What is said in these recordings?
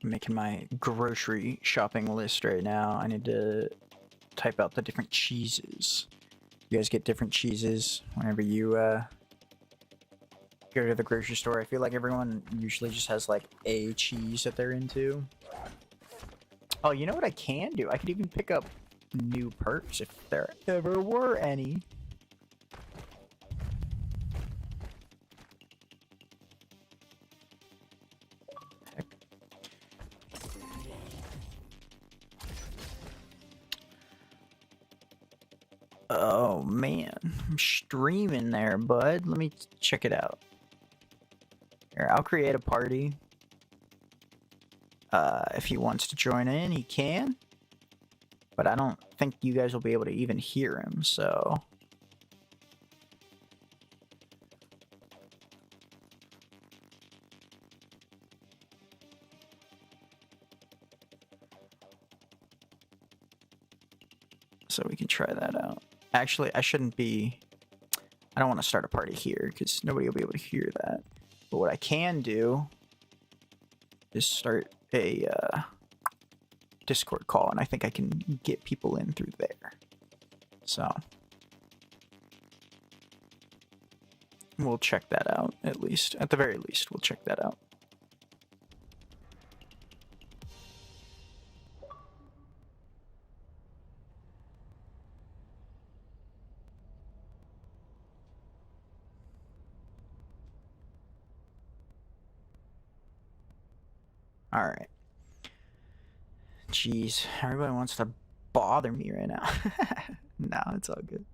making my grocery shopping list right now. I need to type out the different cheeses. You guys get different cheeses whenever you go to the grocery store. I feel like everyone usually just has like a cheese that they're into. Oh, you know what I can do? I could even pick up new perks if there ever were any. Oh man, I'm streaming there, bud. Let me check it out. Here, I'll create a party. If he wants to join in, he can. But I don't think you guys will be able to even hear him, so... So we can try that out. Actually, I shouldn't be... I don't want to start a party here, because nobody will be able to hear that. But what I can do is start a Discord call, and I think I can get people in through there. So... we'll check that out, at least. At the very least, we'll check that out. Alright. Jeez, everybody wants to bother me right now. No, it's all good.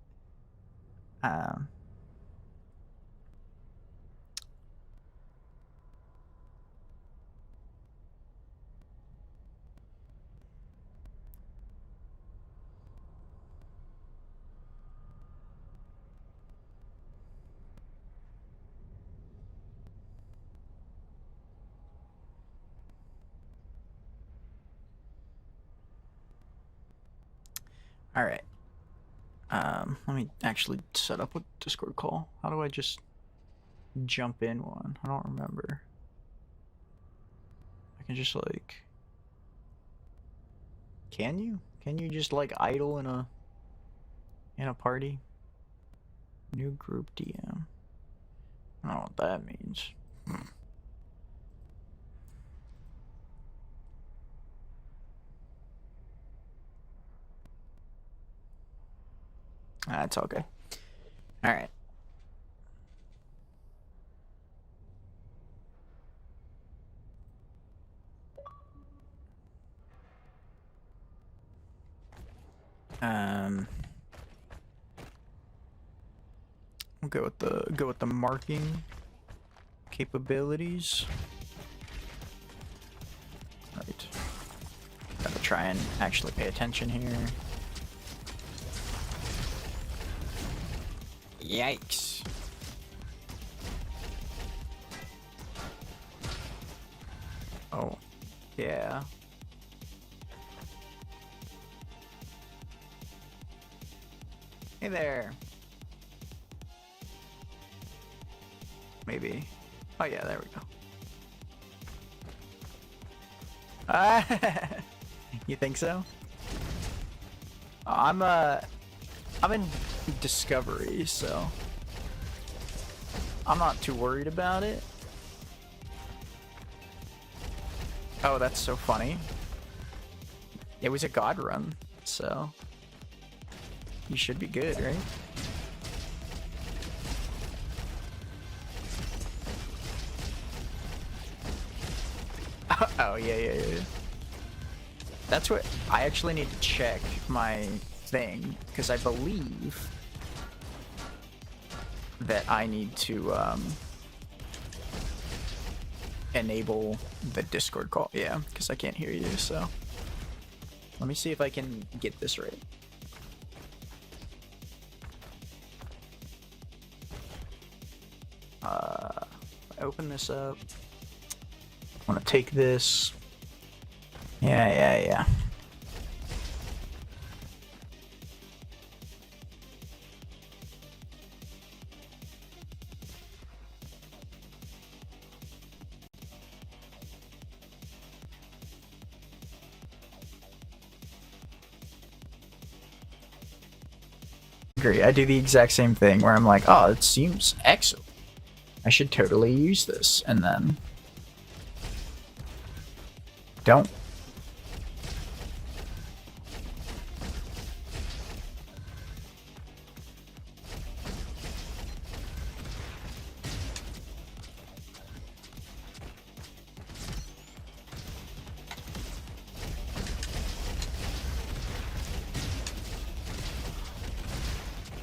Alright. Let me actually set up a Discord call. How do I just jump in one? I don't remember. I can just like... Can you? Can you just like idle in a party? New group DM. I don't know what that means. That's okay. Alright. We'll go with the marking capabilities. Right. Gotta try and actually pay attention here. Yikes. Oh, yeah. Hey there. Maybe. Oh yeah, there we go. You think so? I'm in Discovery, so I'm not too worried about it. Oh, that's so funny. It was a god run, so you should be good, right? Oh, yeah. That's what I actually need to check my thing, because I believe that I need to enable the Discord call. Yeah, because I can't hear you, so let me see if I can get this right. I open this up. I want to take this. Yeah. agree. I do the exact same thing where I'm like, oh, it seems excellent. I should totally use this, and then don't.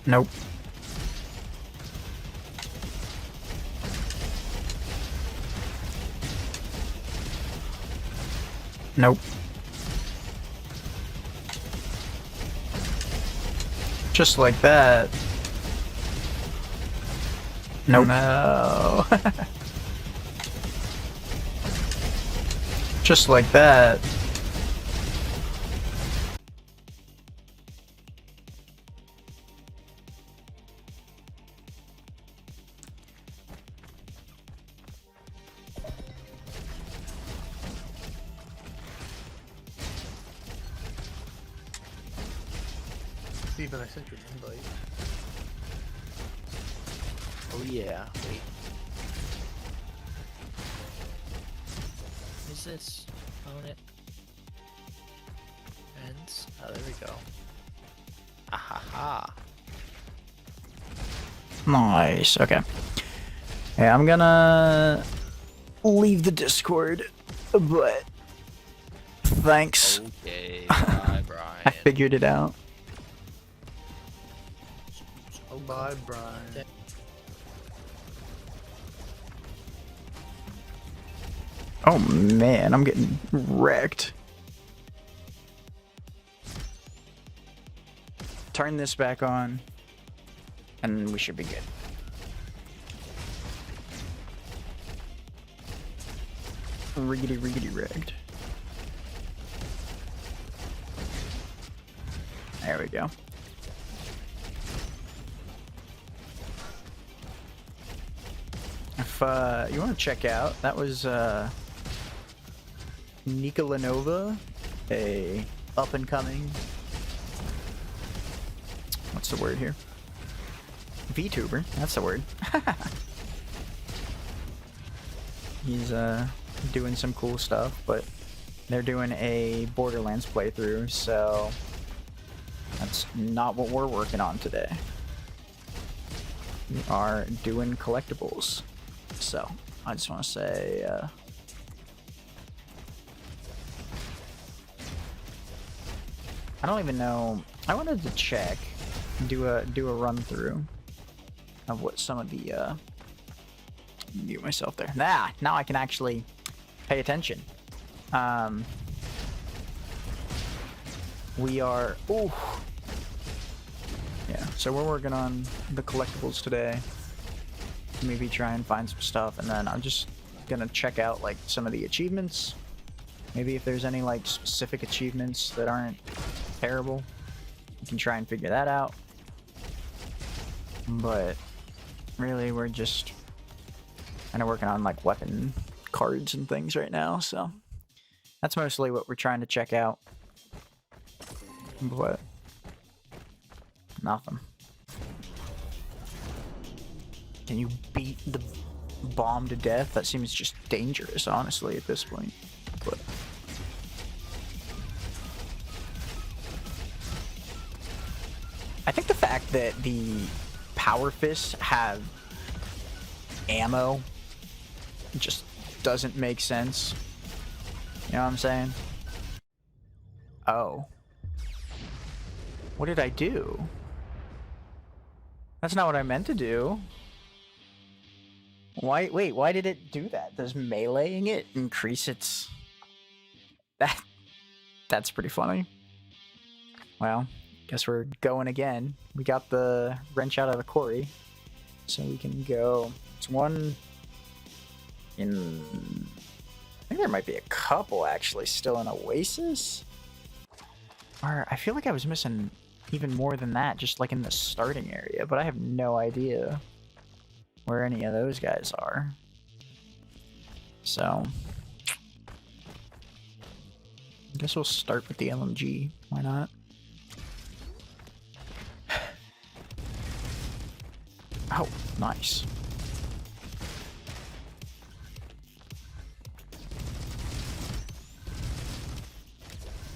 Nope. Nope. Just like that. Nope. No. Just like that. Steven, I sent you an invite. Oh yeah, wait. What is this? Own it. Ends? Oh, there we go. Ahaha. Nice. Okay. Hey, I'm gonna leave the Discord, but thanks. Okay, bye, Brian. I figured it out. Oh, bye, Brian. Oh man, I'm getting wrecked. Turn this back on, and we should be good. Riggedy wrecked. There we go. If you want to check out, that was Nika Lenova, a up-and-coming, what's the word here? VTuber, that's the word. He's doing some cool stuff, but they're doing a Borderlands playthrough, so that's not what we're working on today. We are doing collectibles. So, I just want to say, I don't even know. I wanted to check, do a run through of what some of the mute myself there. Now I can actually pay attention. We are yeah, so we're working on the collectibles today. Maybe try and find some stuff, and then I'm just gonna check out like some of the achievements. Maybe if there's any like specific achievements that aren't terrible, we can try and figure that out. But really, we're just kind of working on like weapon cards and things right now, so that's mostly what we're trying to check out. But nothing. Can you beat the bomb to death? That seems just dangerous, honestly, at this point. But I think the fact that the power fists have ammo just doesn't make sense. You know what I'm saying? Oh. What did I do? That's not what I meant to do. Why? Wait, why did it do that? Does meleeing it increase its... That's pretty funny. Well, guess we're going again. We got the wrench out of the quarry, so we can go. It's one in... I think there might be a couple actually still in Oasis. Or I feel like I was missing even more than that, just like in the starting area, but I have no idea where any of those guys are. So I guess we'll start with the LMG. Why not? Nice.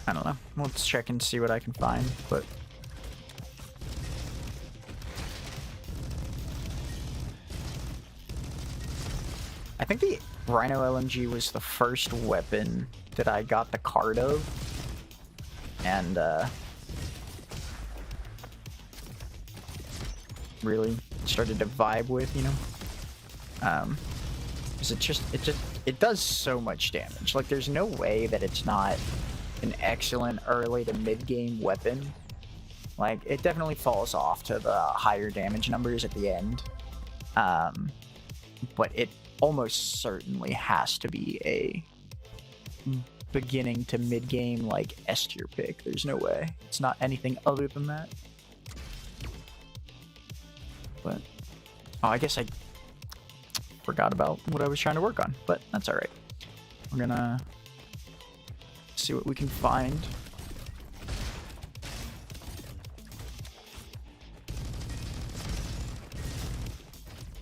I don't know. Let's check and see what I can find, but... I think the Rhino LMG was the first weapon that I got the card of. And, really started to vibe with, you know? 'Cause it does so much damage. Like, there's no way that it's not an excellent early to mid-game weapon. Like, it definitely falls off to the higher damage numbers at the end. But it almost certainly has to be a beginning to mid-game, like, S tier pick. There's no way. It's not anything other than that. But, oh, I guess I forgot about what I was trying to work on, but that's alright. We're gonna see what we can find.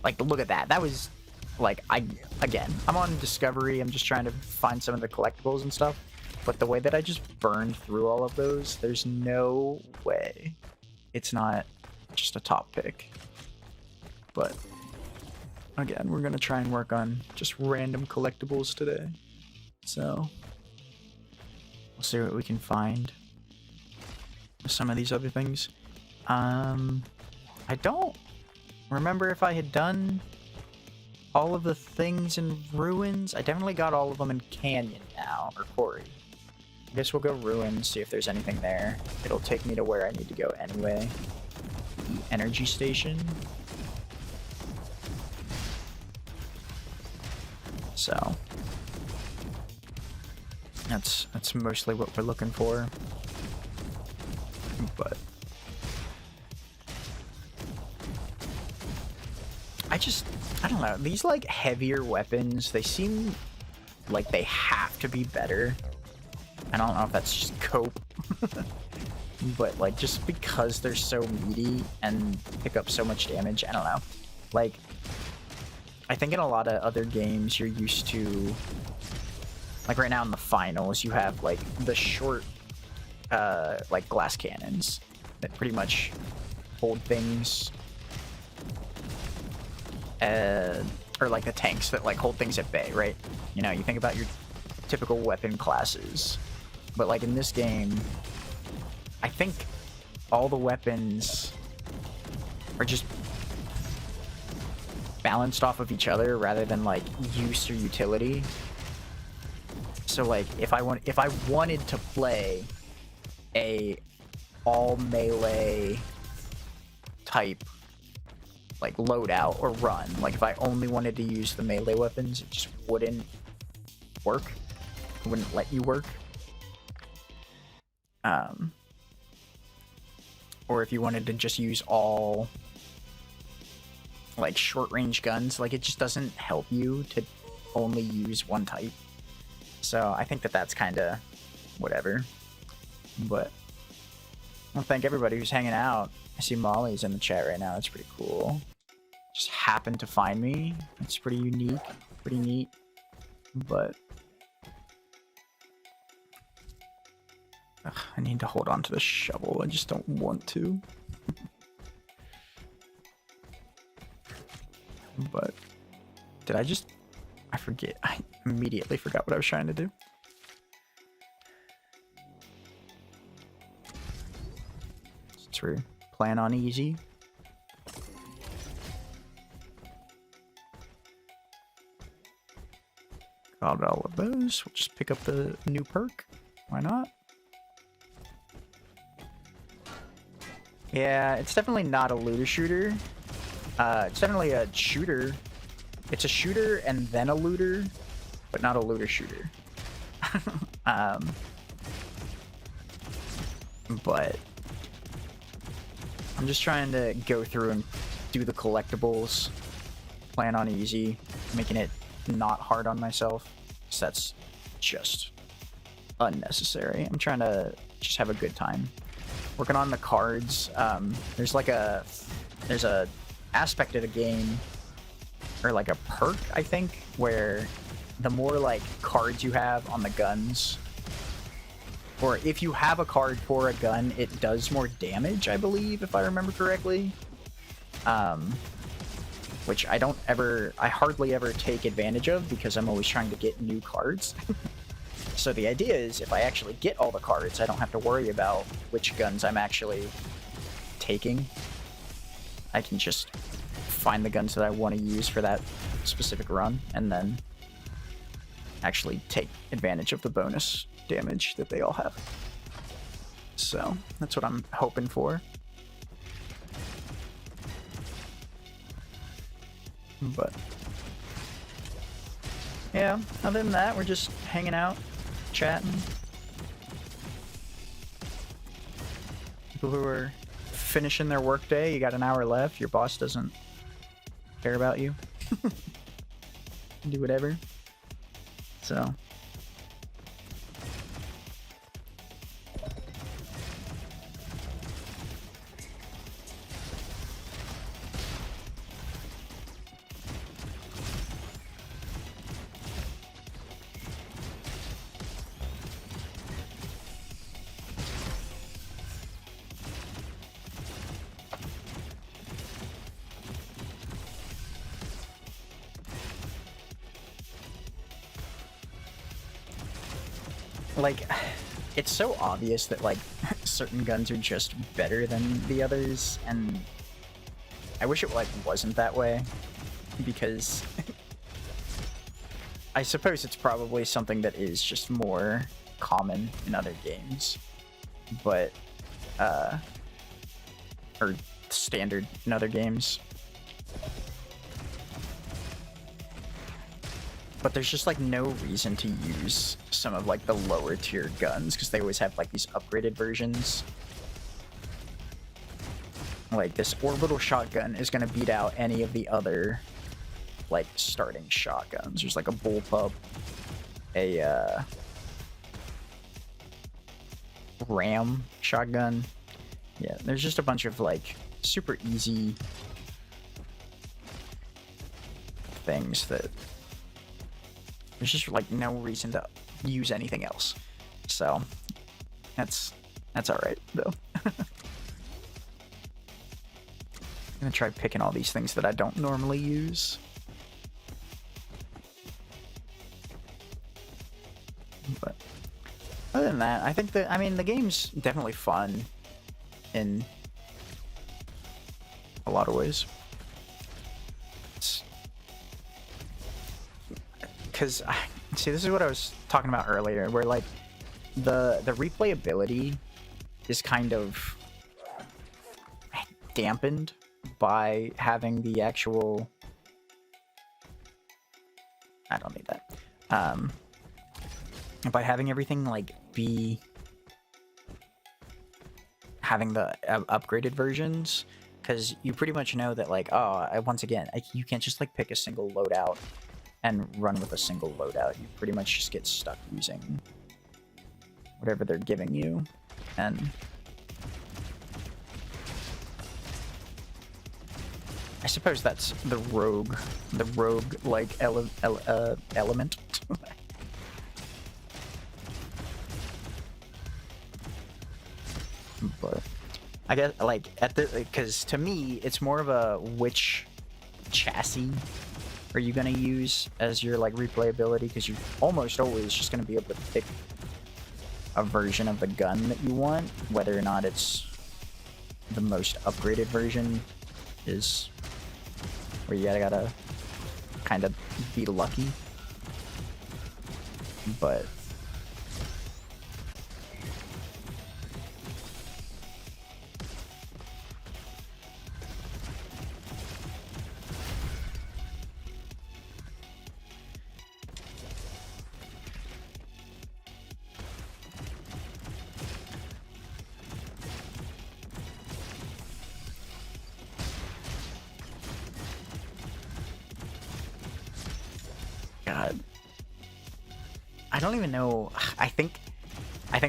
Like, look at that. That was, like, again, I'm on Discovery. I'm just trying to find some of the collectibles and stuff. But the way that I just burned through all of those, there's no way it's not just a top pick. But, again, we're going to try and work on just random collectibles today. So, we'll see what we can find with some of these other things. I don't remember if I had done all of the things in Ruins. I definitely got all of them in Canyon now, or Quarry. I guess we'll go Ruins, see if there's anything there. It'll take me to where I need to go anyway. The energy station. So that's mostly what we're looking for. But I don't know, these like heavier weapons, they seem like they have to be better. I don't know if that's just cope. But like, just because they're so meaty and pick up so much damage, I don't know. Like, I think in a lot of other games you're used to, like right now in the finals, you have like the short like glass cannons that pretty much hold things, or like the tanks that like hold things at bay, right? You know, you think about your typical weapon classes, but like in this game, I think all the weapons are just balanced off of each other rather than like use or utility. So like if I wanted to play a all melee type like loadout or run, like if I only wanted to use the melee weapons, it just wouldn't work. It wouldn't let you work. Or if you wanted to just use all like short range guns, like it just doesn't help you to only use one type. So I think that that's kind of whatever. But I want to thank everybody who's hanging out. I see Molly's in the chat right now. That's pretty cool. Just happened to find me. That's pretty unique, pretty neat. But I need to hold on to the shovel. I just don't want to. But did I just... I forget. I immediately forgot what I was trying to do. It's true. Plan on easy. Got all of those. We'll just pick up the new perk. Why not? Yeah, it's definitely not a looter shooter. It's definitely a shooter. It's a shooter and then a looter, but not a looter shooter. But I'm just trying to go through and do the collectibles, plan on easy, making it not hard on myself, because that's just unnecessary. I'm trying to just have a good time. Working on the cards. There's a aspect of the game, or like a perk, I think, where the more like cards you have on the guns, or if you have a card for a gun, it does more damage, I believe, if I remember correctly. Which I hardly ever take advantage of because I'm always trying to get new cards. So the idea is if I actually get all the cards, I don't have to worry about which guns I'm actually taking. I can just find the guns that I want to use for that specific run and then actually take advantage of the bonus damage that they all have. So that's what I'm hoping for. But yeah, other than that, we're just hanging out, chatting. People who are finishing their workday, you got an hour left, your boss doesn't care about you. Do whatever. So like, it's so obvious that like certain guns are just better than the others, and I wish it like wasn't that way, because I suppose it's probably something that is just more common in other games, but or standard in other games. But there's just like no reason to use some of like the lower tier guns because they always have like these upgraded versions. Like this orbital shotgun is gonna beat out any of the other like starting shotguns. There's like a bullpup, a ram shotgun. Yeah, there's just a bunch of like super easy things that there's just like no reason to use anything else. So that's all right though. I'm gonna try picking all these things that I don't normally use. But other than that, I think that, I mean, the game's definitely fun in a lot of ways. Because, see, this is what I was talking about earlier, where like the replayability is kind of dampened by having the actual, I don't need that, by having everything like be having the upgraded versions, because you pretty much know that like, once again, you can't just like pick a single loadout and run with a single loadout. You pretty much just get stuck using whatever they're giving you, and I suppose that's the rogue like element. But I guess like because to me it's more of a which chassis are you gonna use as your like replayability, because you're almost always just gonna be able to pick a version of the gun that you want, whether or not it's the most upgraded version is where you gotta kind of be lucky. But God, I don't even know. I think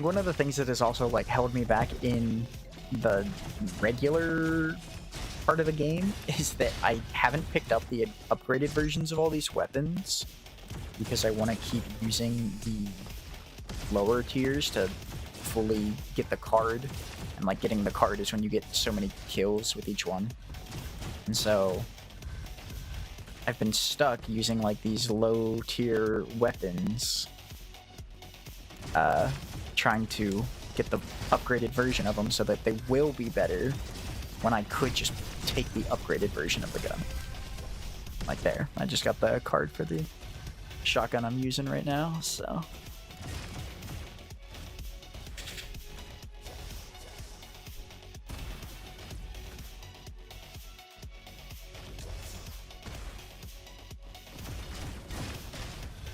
one of the things that has also like held me back in the regular part of the game is that I haven't picked up the upgraded versions of all these weapons because I want to keep using the lower tiers to fully get the card, and like getting the card is when you get so many kills with each one. And so I've been stuck using like these low tier weapons, trying to get the upgraded version of them so that they will be better when I could just take the upgraded version of the gun. Like there, I just got the card for the shotgun I'm using right now, so.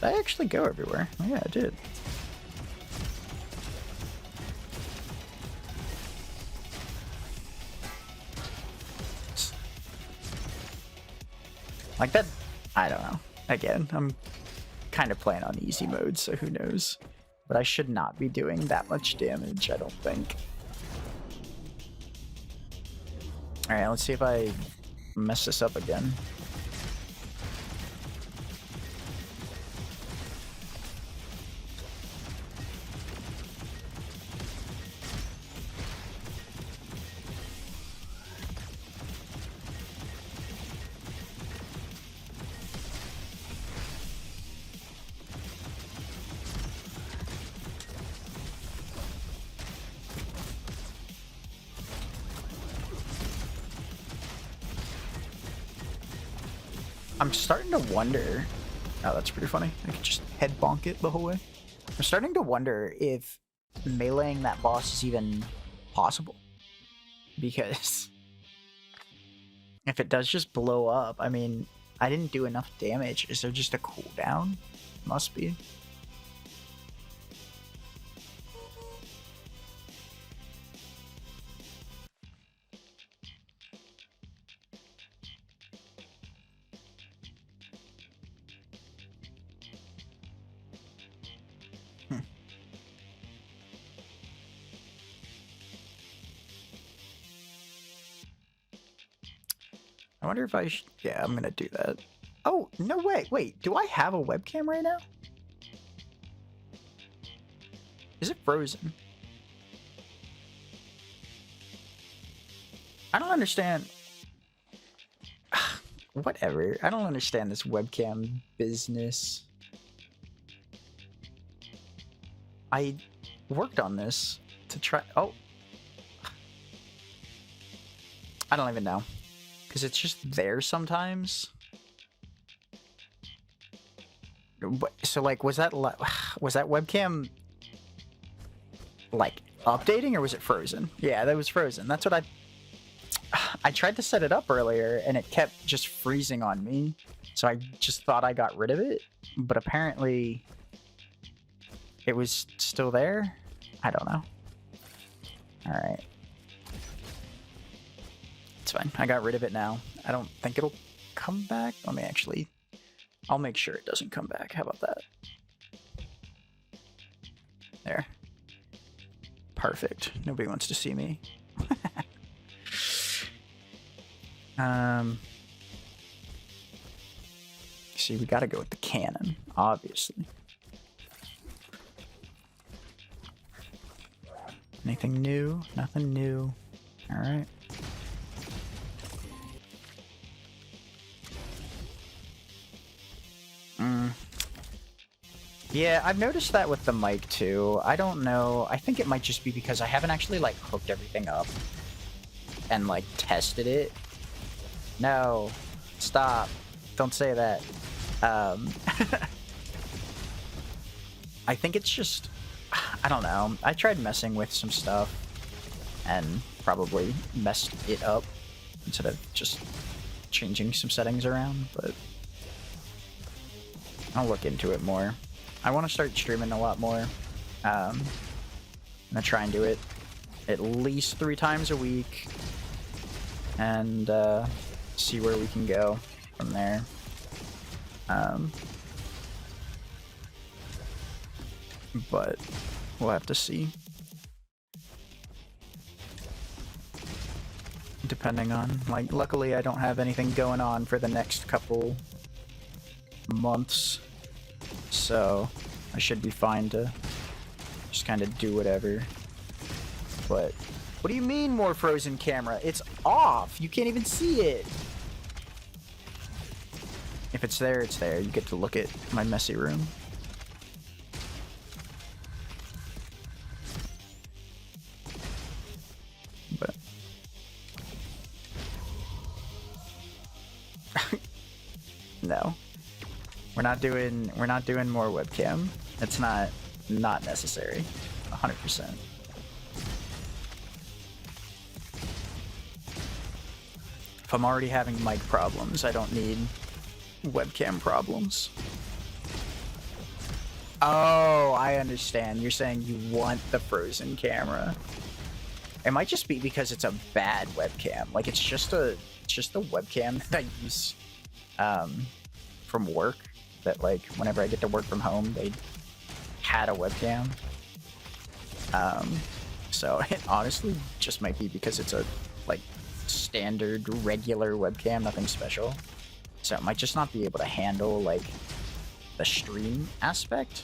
Did I actually go everywhere? Oh, yeah, I did. Like that, I don't know. Again, I'm kind of playing on easy mode, so who knows. But I should not be doing that much damage, I don't think. Alright, let's see if I mess this up again. I'm starting to wonder. Oh, that's pretty funny. I could just head bonk it the whole way. I'm starting to wonder if meleeing that boss is even possible. Because if it does just blow up, I mean, I didn't do enough damage. Is there just a cooldown? Must be. I wonder if I should... Yeah, I'm gonna do that. Oh, no way. Wait, do I have a webcam right now? Is it frozen? I don't understand. Whatever. I don't understand this webcam business. I worked on this to try... Oh. I don't even know. Because it's just there sometimes. So, like, was that webcam, like, updating, or was it frozen? Yeah, that was frozen. That's what I tried to set it up earlier, and it kept just freezing on me. So I just thought I got rid of it. But apparently, it was still there? I don't know. Alright. It's fine. I got rid of it now. I don't think it'll come back. Let me actually... I'll make sure it doesn't come back. How about that? There. Perfect. Nobody wants to see me. See, we gotta go with the cannon, obviously. Anything new? Nothing new. Alright. Yeah, I've noticed that with the mic too. I don't know. I think it might just be because I haven't actually like hooked everything up and like tested it. No, stop. Don't say that. I think it's just, I don't know. I tried messing with some stuff and probably messed it up instead of just changing some settings around, but I'll look into it more. I want to start streaming a lot more. I'm gonna try and do it at least 3 times a week and see where we can go from there. But we'll have to see. depending on, like, luckily I don't have anything going on for the next couple months, so I should be fine to just kind of do whatever. But what do you mean more frozen camera? It's off. You can't even see it. If it's there, it's there. You get to look at my messy room. But no. We're not doing more webcam. It's not necessary. 100%. If I'm already having mic problems, I don't need webcam problems. Oh, I understand. You're saying you want the frozen camera. It might just be because it's a bad webcam. Like, it's just a webcam that I use from work. That, like, whenever I get to work from home, they had a webcam. So it honestly just might be because it's a, like, standard, regular webcam, nothing special. So it might just not be able to handle, like, the stream aspect.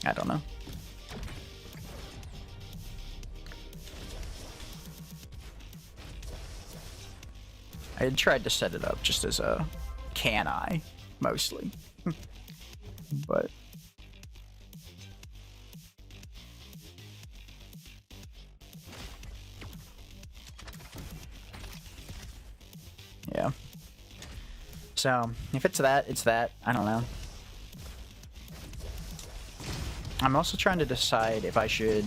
I don't know. I had tried to set it up just as a can I, mostly. But yeah. So, if it's that, it's that. I don't know. I'm also trying to decide if I should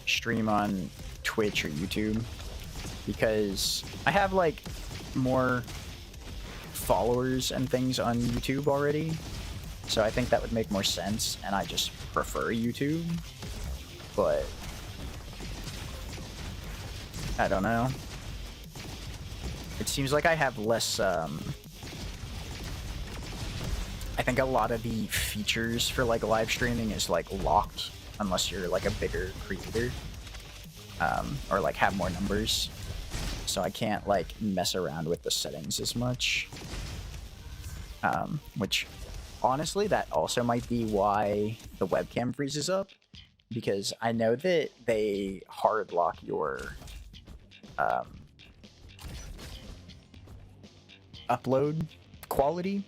stream on Twitch or YouTube, because I have, like, more followers and things on YouTube already, so I think that would make more sense, and I just prefer YouTube, but I don't know. It seems like I have less, I think a lot of the features for, like, live streaming is, like, locked, unless you're, like, a bigger creator, or, like, have more numbers. So I can't, like, mess around with the settings as much. Which, honestly, that also might be why the webcam freezes up. Because I know that they hard lock your upload quality,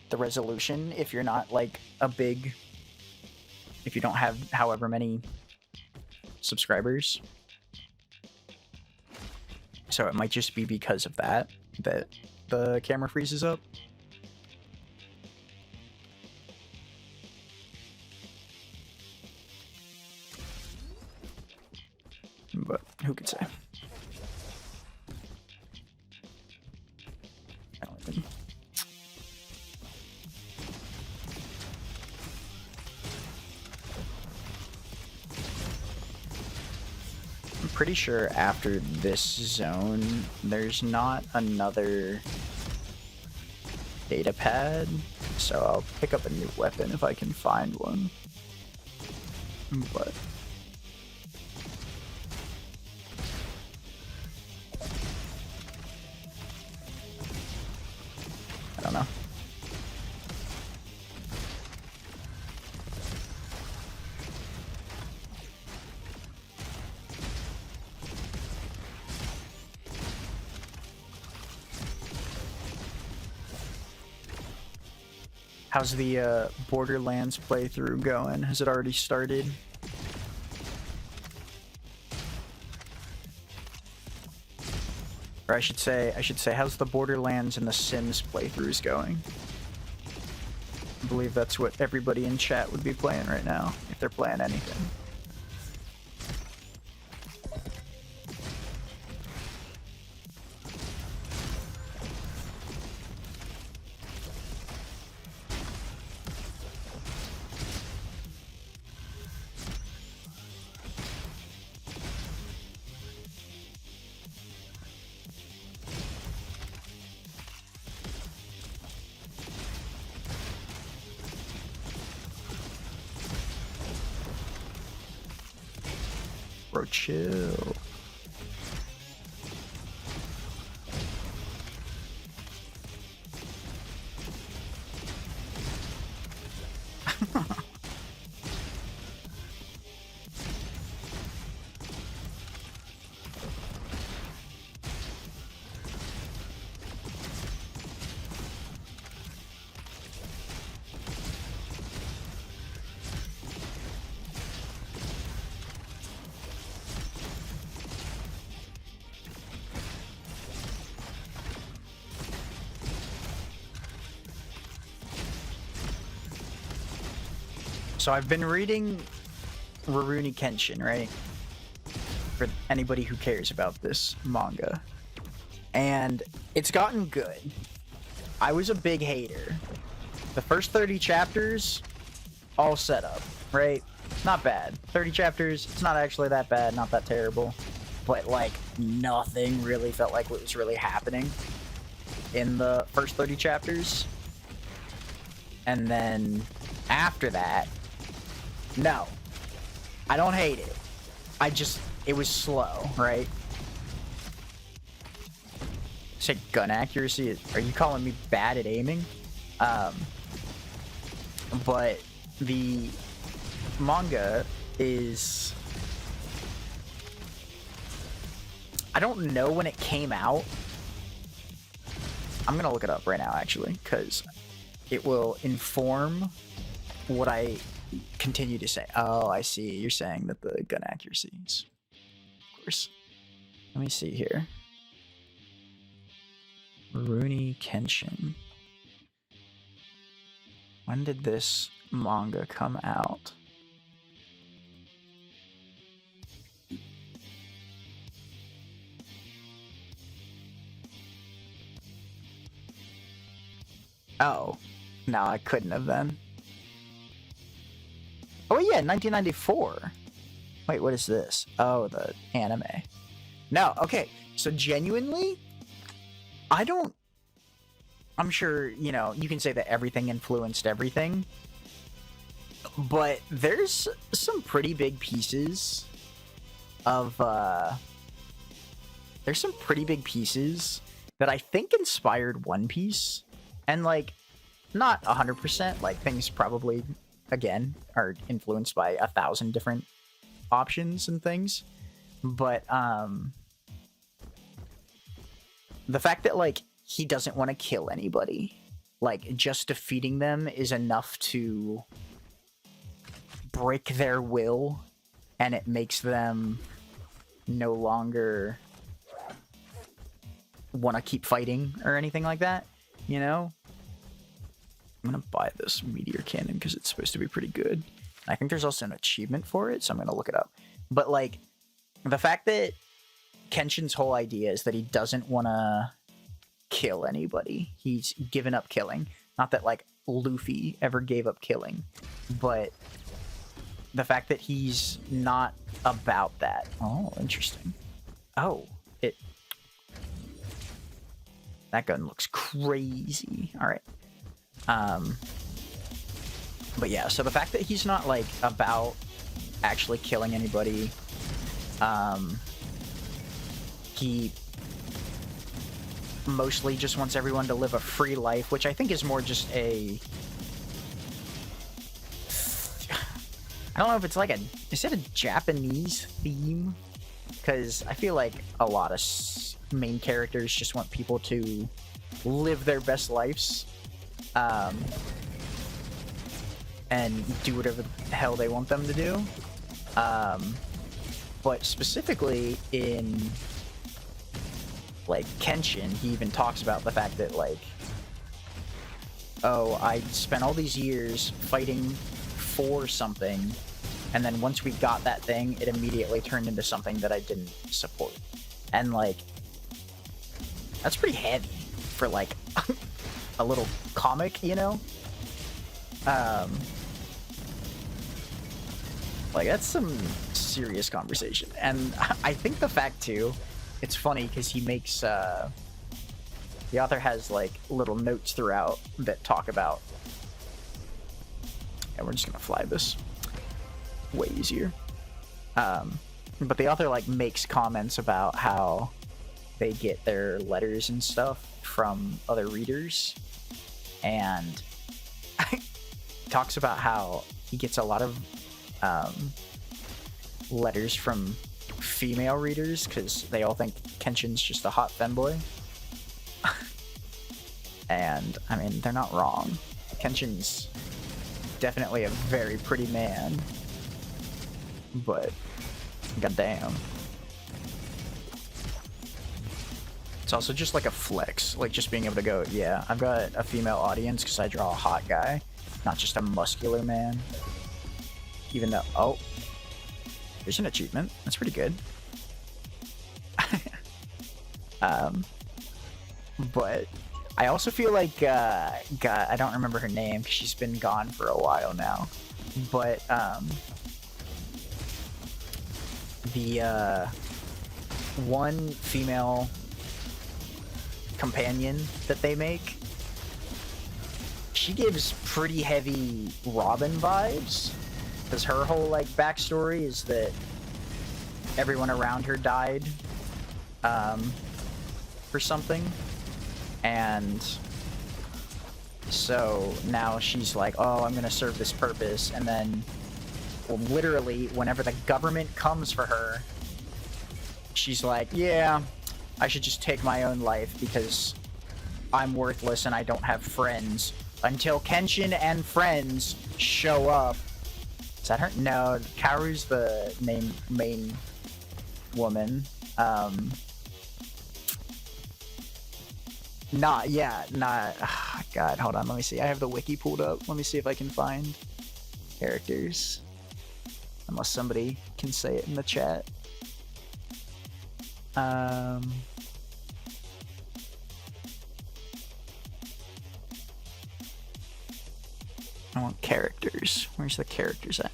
the resolution, if you're not, like, if you don't have however many subscribers. So it might just be because of that the camera freezes up. But who could say? I don't even... I'm pretty sure after this zone, there's not another data pad, so I'll pick up a new weapon if I can find one. But I don't know. How's the Borderlands playthrough going? Has it already started? Or I should say, how's the Borderlands and the Sims playthroughs going? I believe that's what everybody in chat would be playing right now, if they're playing anything. Bro, chill. So I've been reading Rurouni Kenshin, right? For anybody who cares about this manga. And it's gotten good. I was a big hater. The first 30 chapters, all set up, right? Not bad. 30 chapters, it's not actually that bad, not that terrible. But, like, nothing really felt like what was really happening in the first 30 chapters. And then after that, no, I don't hate it. It was slow, right? Say gun accuracy. Are you calling me bad at aiming? But the manga is... I don't know when it came out. I'm gonna look it up right now, actually, because it will inform what I continue to say. Oh, I see. You're saying that the gun accuracy is... Of course. Let me see here. Rurouni Kenshin. When did this manga come out? Oh, no, I couldn't have then. Oh yeah, 1994. Wait, what is this? Oh, the anime. No, okay. So genuinely, I'm sure, you know, you can say that everything influenced everything, but there's some pretty big pieces of, there's some pretty big pieces that I think inspired One Piece, and, like, not 100%, like, things probably, again, are influenced by 1,000 different options and things, but, the fact that, like, he doesn't want to kill anybody, like, just defeating them is enough to break their will, and it makes them no longer want to keep fighting or anything like that, you know? I'm gonna buy this meteor cannon because it's supposed to be pretty good. I think there's also an achievement for it, so I'm gonna look it up. But, like, the fact that Kenshin's whole idea is that he doesn't want to kill anybody. He's given up killing. Not that, like, Luffy ever gave up killing, but the fact that he's not about that. Oh, interesting. Oh, that gun looks crazy. All right. But yeah, so the fact that he's not, like, about actually killing anybody, he mostly just wants everyone to live a free life, which I think is more just a... I don't know if it's like is it a Japanese theme? Because I feel like a lot of main characters just want people to live their best lives, and do whatever the hell they want them to do. But specifically in, like, Kenshin, he even talks about the fact that, like, oh, I spent all these years fighting for something, and then once we got that thing, it immediately turned into something that I didn't support. And, like, that's pretty heavy for, like, a little comic, you know? Like, that's some serious conversation. And I think the fact, too, it's funny because he makes, the author has, like, little notes throughout that talk about... Yeah, we're just gonna fly this. Way easier. but the author like makes comments about how they get their letters and stuff from other readers, and talks about how he gets a lot of letters from female readers because they all think Kenshin's just a hot femboy. And I mean, they're not wrong. Kenshin's definitely a very pretty man, but goddamn, it's also just like a flex, like just being able to go, yeah, I've got a female audience because I draw a hot guy, not just a muscular man. Even though, oh, there's an achievement. That's pretty good. But I also feel like, God, I don't remember her name because she's been gone for a while now. But the one female companion that they make, she gives pretty heavy Robin vibes. Because her whole, like, backstory is that everyone around her died for something. And so now she's like, oh, I'm gonna serve this purpose. And then, well, literally, whenever the government comes for her, she's like, yeah, I should just take my own life because I'm worthless and I don't have friends. Until Kenshin and friends show up. Is that her? No, Kaoru's the main woman. God, hold on, let me see. I have the wiki pulled up. Let me see if I can find characters. Unless somebody can say it in the chat. I want characters. Where's the characters at?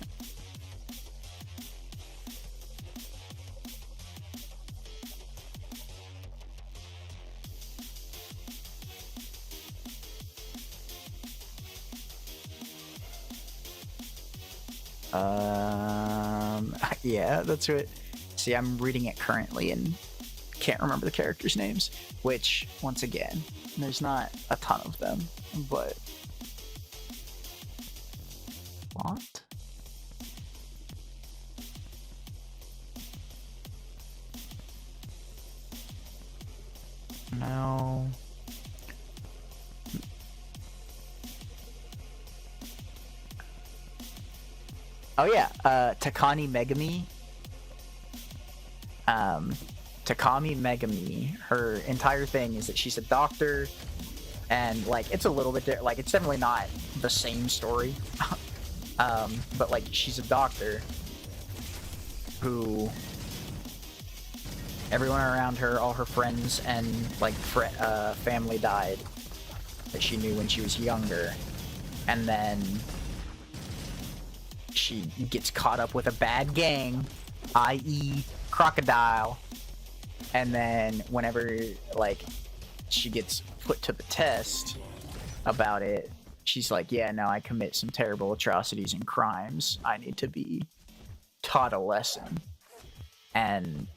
Yeah, that's what. See, I'm reading it currently and can't remember the characters' names, which, once again, there's not a ton of them, but... What? No. Oh yeah, Takami Megami. Takami Megami, her entire thing is that she's a doctor, and like it's a little bit like it's definitely not the same story, but like she's a doctor who everyone around her, all her friends and like family died that she knew when she was younger, and then she gets caught up with a bad gang, i.e. Crocodile, and then whenever like she gets put to the test about it, she's like, yeah, no, I commit some terrible atrocities and crimes. I need to be taught a lesson. And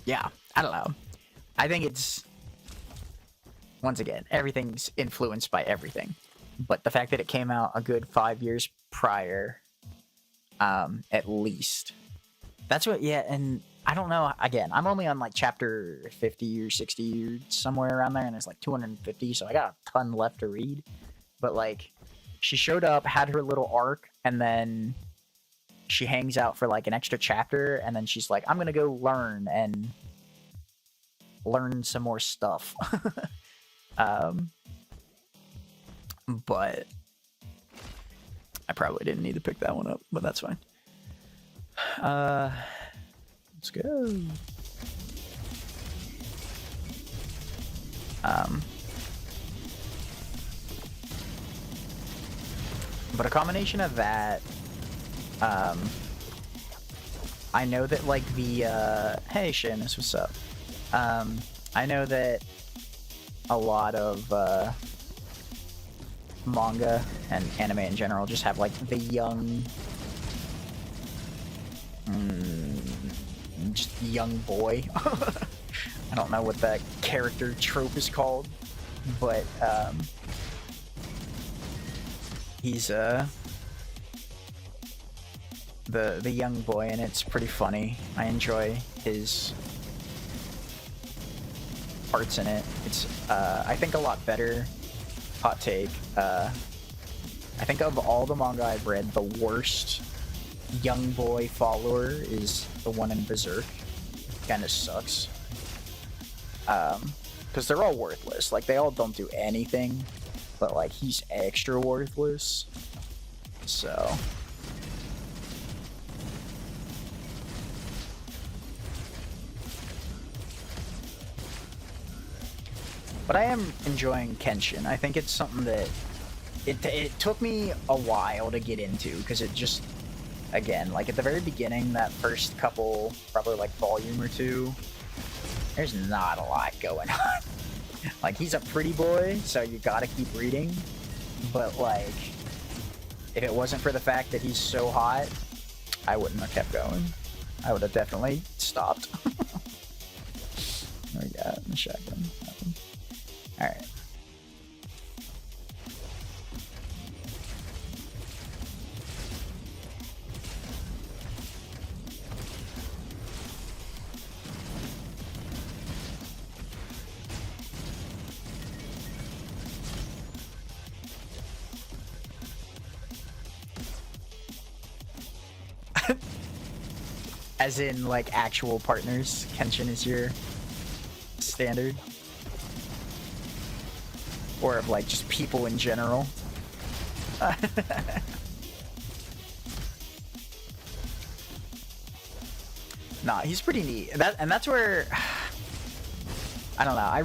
yeah, I don't know. I think it's, once again, everything's influenced by everything. But the fact that it came out a good 5 years prior, at least. That's what, yeah, and I don't know, again, I'm only on like chapter 50 or 60 or somewhere around there, and it's like 250, so I got a ton left to read. But like, she showed up, had her little arc, and then she hangs out for like an extra chapter, and then she's like, I'm gonna go learn some more stuff. But I probably didn't need to pick that one up, but that's fine. Let's go. But a combination of that, I know that like the, hey Seamus, what's up? I know that a lot of, manga and anime in general just have like the young, just young boy. I don't know what that character trope is called, but he's the young boy, and it's pretty funny. I enjoy his parts in it. It's I think a lot better. Hot take. I think of all the manga I've read, the worst young boy follower is the one in Berserk. Kind of sucks. Because they're all worthless. Like, they all don't do anything, but like he's extra worthless. So. But I am enjoying Kenshin. I think it's something that it took me a while to get into, because it just, again, like at the very beginning, that first couple, probably like volume or two, there's not a lot going on. Like, he's a pretty boy, so you gotta keep reading, but like, if it wasn't for the fact that he's so hot, I wouldn't have kept going. I would have definitely stopped. What do we got in the shotgun? Nothing. Alright. As in, like, actual partners, Kenshin is your standard? Or of, like, just people in general? Nah, he's pretty neat. That's where... I don't know.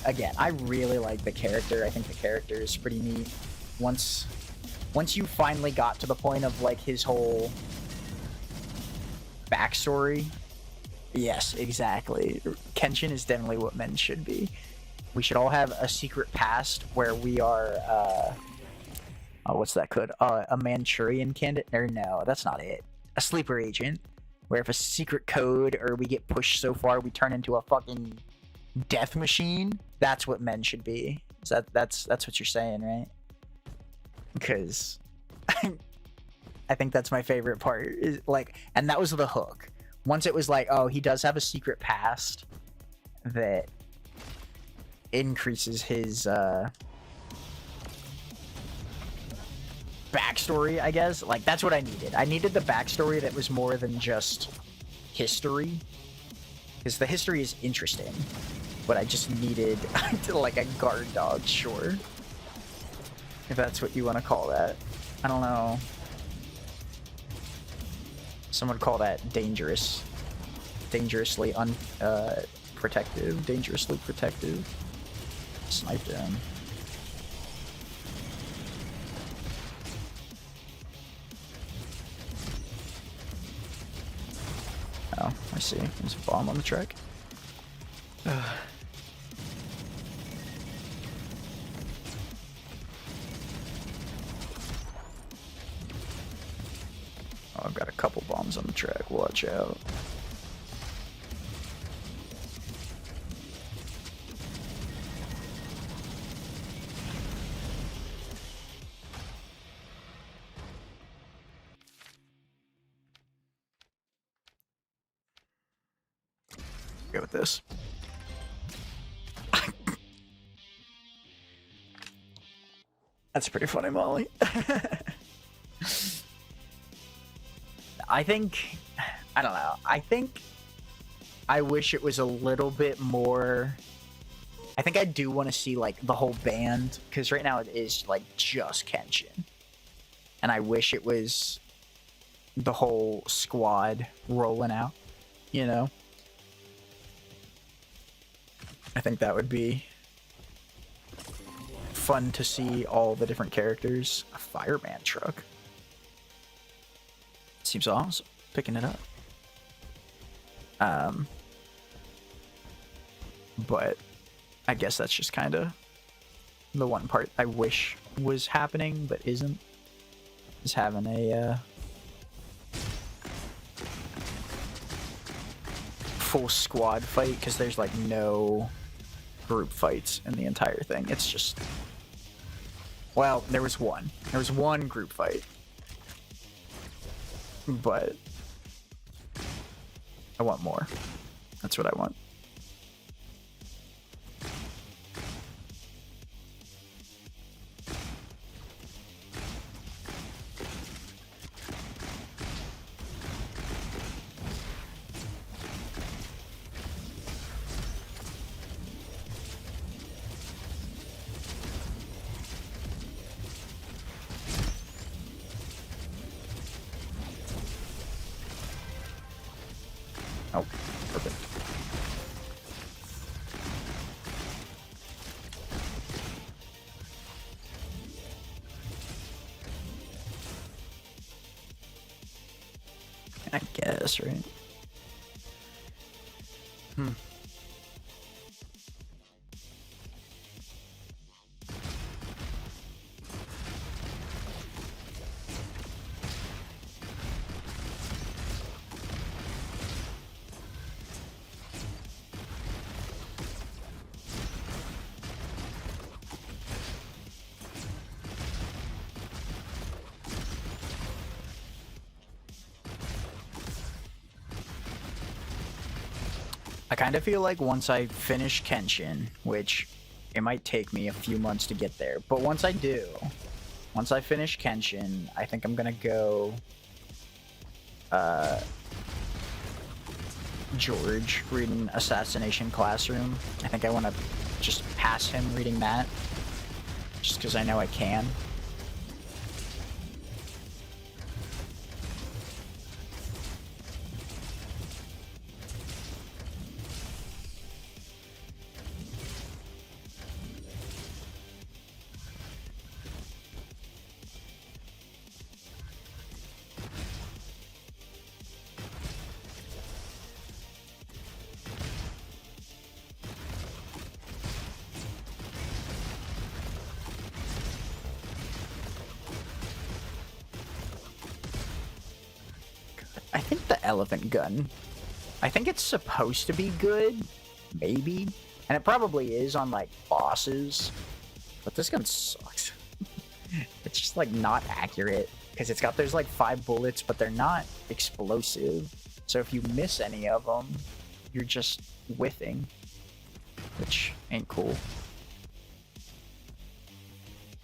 Again, I really like the character. I think the character is pretty neat. Once you finally got to the point of, like, his whole backstory, yes, exactly. Kenshin is definitely what men should be. We should all have a secret past where we are, oh, what's that code? A Manchurian candidate? Or no, that's not it. A sleeper agent. Where if a secret code or we get pushed so far we turn into a fucking death machine. That's what men should be. That's what you're saying, right? Because I think that's my favorite part. Is like, and that was the hook. Once it was like, oh, he does have a secret past that increases his backstory, I guess. Like, that's what I needed. I needed the backstory that was more than just history, because the history is interesting, but I just needed like a guard dog, sure, if that's what you want to call that. I don't know. Some would call that dangerous. Dangerously protective. Dangerously protective. Sniped him. Oh, I see. There's a bomb on the track. Oh, I've got a couple bombs on the track. Watch out. Go with this. That's pretty funny, Molly. I think, I don't know. I think I wish it was a little bit more. I think I do want to see like the whole band, because right now it is like just Kenshin, and I wish it was the whole squad rolling out, you know. I think that would be fun to see all the different characters. A fireman truck. Seems awesome. Picking it up. But I guess that's just kind of the one part I wish was happening but isn't, is having a full squad fight, because there's like no group fights in the entire thing. It's just, well, there was one group fight, but I want more. That's what I want. Oh, perfect. I guess, right? I kind of feel like once I finish Kenshin, which it might take me a few months to get there, but once I do, once I finish Kenshin, I think I'm gonna go George reading Assassination Classroom. I think I want to just pass him reading that, just because I know I can. I think the elephant gun, I think it's supposed to be good, maybe, and it probably is on like bosses, but this gun sucks. It's just like not accurate, because it's got those like 5 bullets, but they're not explosive, so if you miss any of them, you're just whiffing, which ain't cool.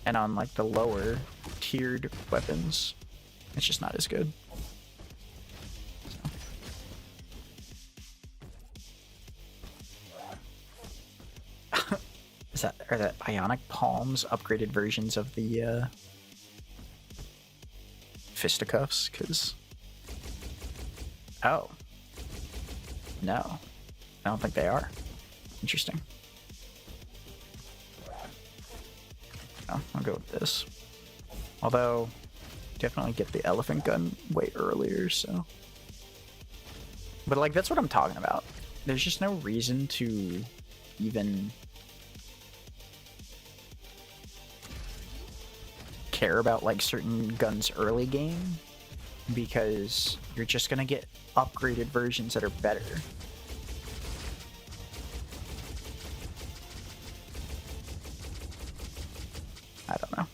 And on like the lower tiered weapons, it's just not as good. Are the Ionic Palms upgraded versions of the fisticuffs? Because, oh, no, I don't think they are. Interesting. Oh, I'll go with this. Although, definitely get the elephant gun way earlier, so. But like, that's what I'm talking about. There's just no reason to even care about like certain guns early game, because you're just gonna get upgraded versions that are better. I don't know.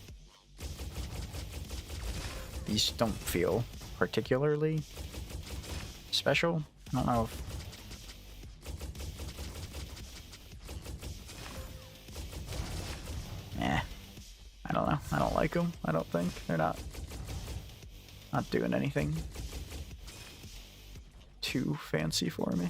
These don't feel particularly special. I don't know if I don't know. I don't like them. I don't think they're not doing anything too fancy for me.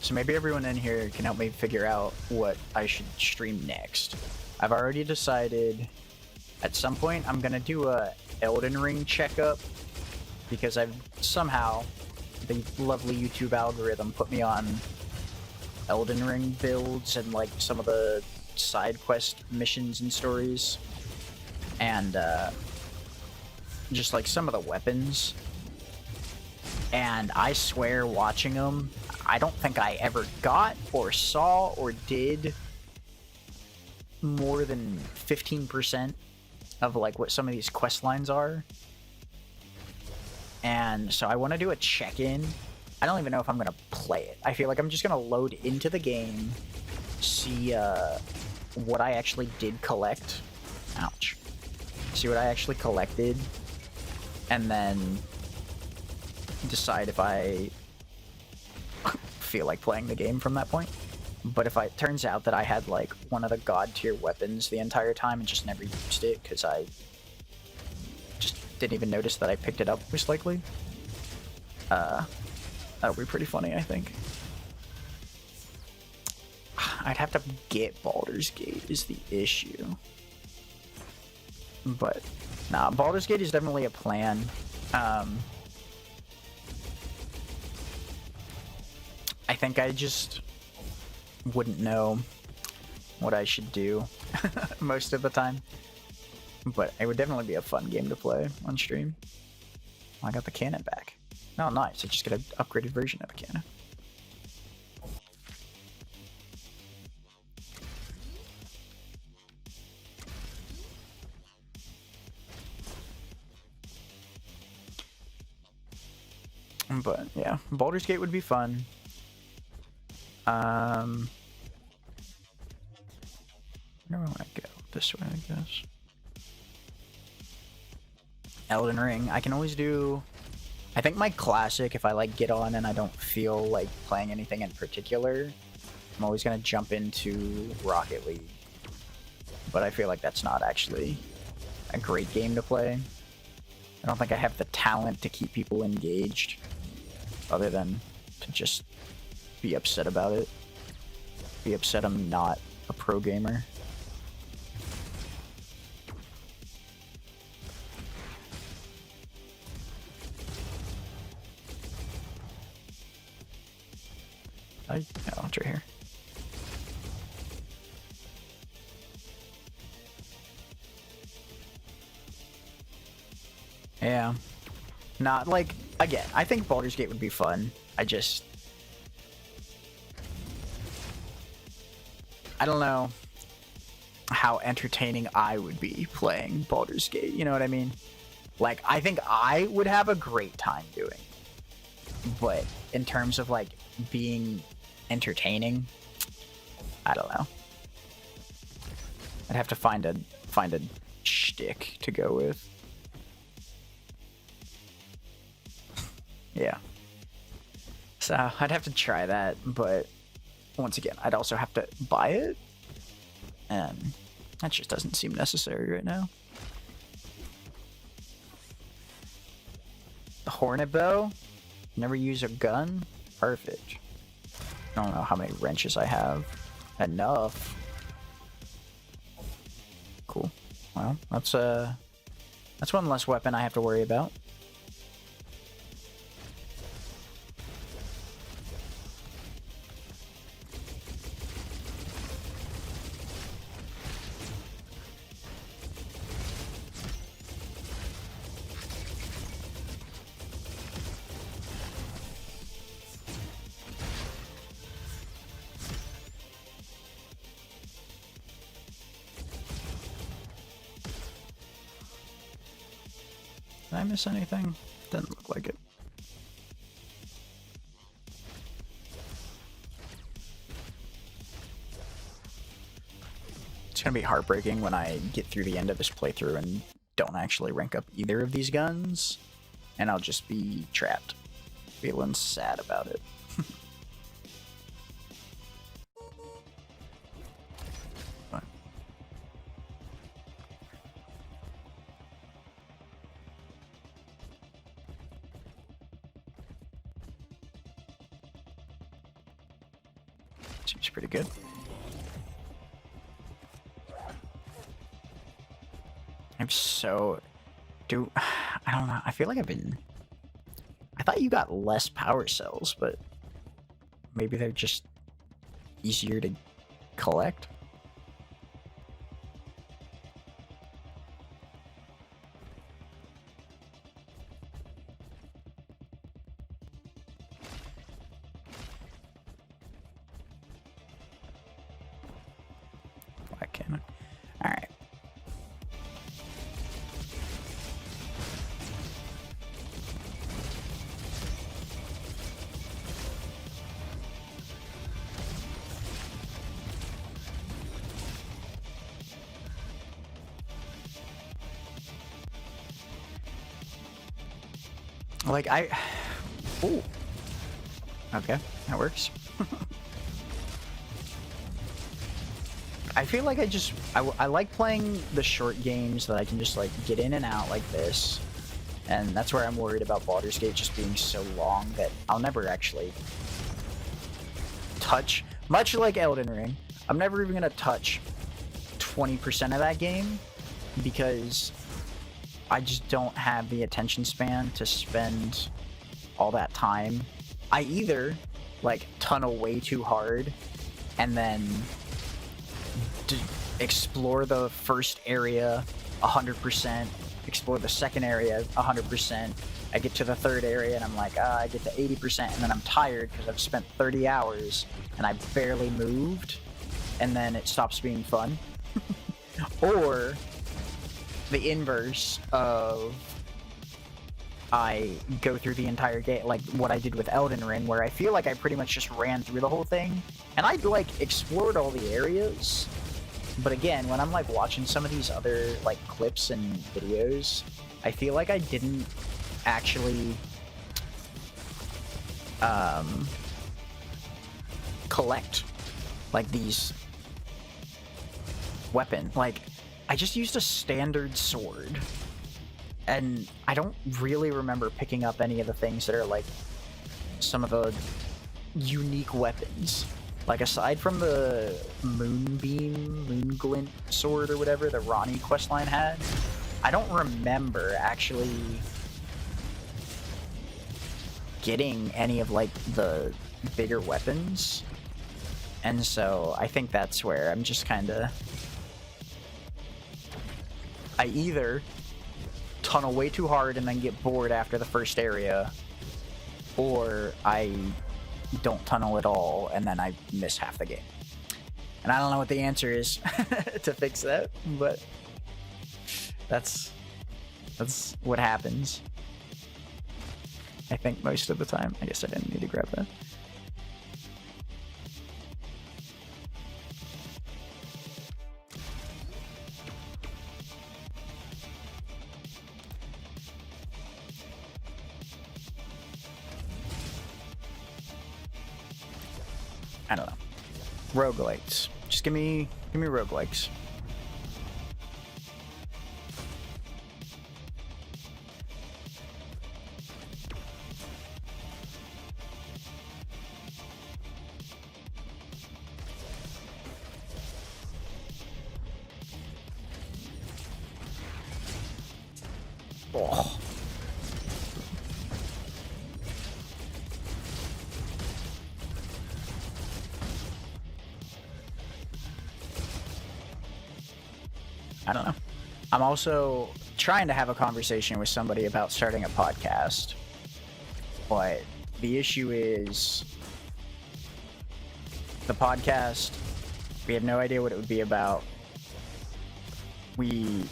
So maybe everyone in here can help me figure out what I should stream next. I've already decided at some point I'm gonna do a Elden Ring checkup because I've somehow, the lovely YouTube algorithm put me on Elden Ring builds and like some of the side quest missions and stories, and just like some of the weapons. And I swear, watching them, I don't think I ever got or saw or did more than 15% of like what some of these quest lines are. And so I want to do a check-in. I don't even know if I'm going to play it. I feel like I'm just going to load into the game, see what I actually did collect. Ouch. See what I actually collected, and then decide if I feel like playing the game from that point. But if it turns out that I had like one of the god tier weapons the entire time and just never used it because I just didn't even notice that I picked it up, most likely, that'll be pretty funny, I think. I'd have to get Baldur's Gate is the issue. But nah, Baldur's Gate is definitely a plan. I think I just wouldn't know what I should do most of the time. But it would definitely be a fun game to play on stream. Oh, I got the cannon back. Oh, nice. I just got an upgraded version of the cannon. But yeah, Baldur's Gate would be fun. Where do I want to go? This way, I guess. Elden Ring. I can always do... I think my classic, if I like get on and I don't feel like playing anything in particular, I'm always going to jump into Rocket League. But I feel like that's not actually a great game to play. I don't think I have the talent to keep people engaged, other than to just be upset about it. Be upset I'm not a pro gamer. Oh, it's right here. Yeah. Not like, again, I think Baldur's Gate would be fun. I don't know how entertaining I would be playing Baldur's Gate, you know what I mean? Like, I think I would have a great time doing it. But in terms of like being entertaining, I don't know. I'd have to find a shtick to go with. Yeah. So I'd have to try that, but once again, I'd also have to buy it, and that just doesn't seem necessary right now. The Hornet Bow? Never use a gun? Perfect. I don't know how many wrenches I have. Enough. Cool. Well, that's one less weapon I have to worry about. Did I miss anything? Doesn't look like it. It's gonna be heartbreaking when I get through the end of this playthrough and don't actually rank up either of these guns, and I'll just be trapped, feeling sad about it. But Seems pretty good. I'm so... I don't know. I feel like I thought you got less power cells, but maybe they're just easier to collect. Why can't I? Alright. Like, ooh. Okay, that works. I feel like I like playing the short games that I can just, like, get in and out like this. And that's where I'm worried about Baldur's Gate just being so long that I'll never actually touch, much like Elden Ring, I'm never even gonna touch 20% of that game because I just don't have the attention span to spend all that time. I either like tunnel way too hard and then explore the first area 100%, explore the second area 100%. I get to the third area and I'm like, I get to 80%, and then I'm tired because I've spent 30 hours and I barely moved, and then it stops being fun. Or the inverse of I go through the entire game, like what I did with Elden Ring, where I feel like I pretty much just ran through the whole thing, and I like explored all the areas. But again, when I'm like watching some of these other like clips and videos, I feel like I didn't actually collect like these weapon. Like, I just used a standard sword, and I don't really remember picking up any of the things that are like some of the unique weapons. Like, aside from the moon glint sword or whatever the Ronnie questline had, I don't remember actually getting any of like the bigger weapons. And so I think that's where I'm just kind of, I either tunnel way too hard and then get bored after the first area, or I don't tunnel at all and then I miss half the game. And I don't know what the answer is to fix that, but that's what happens, I think, most of the time. I guess I didn't need to grab that. I don't know. Roguelikes. Just give me roguelikes. Oh. I don't know. I'm also trying to have a conversation with somebody about starting a podcast, but the issue is the podcast, we have no idea what it would be about. We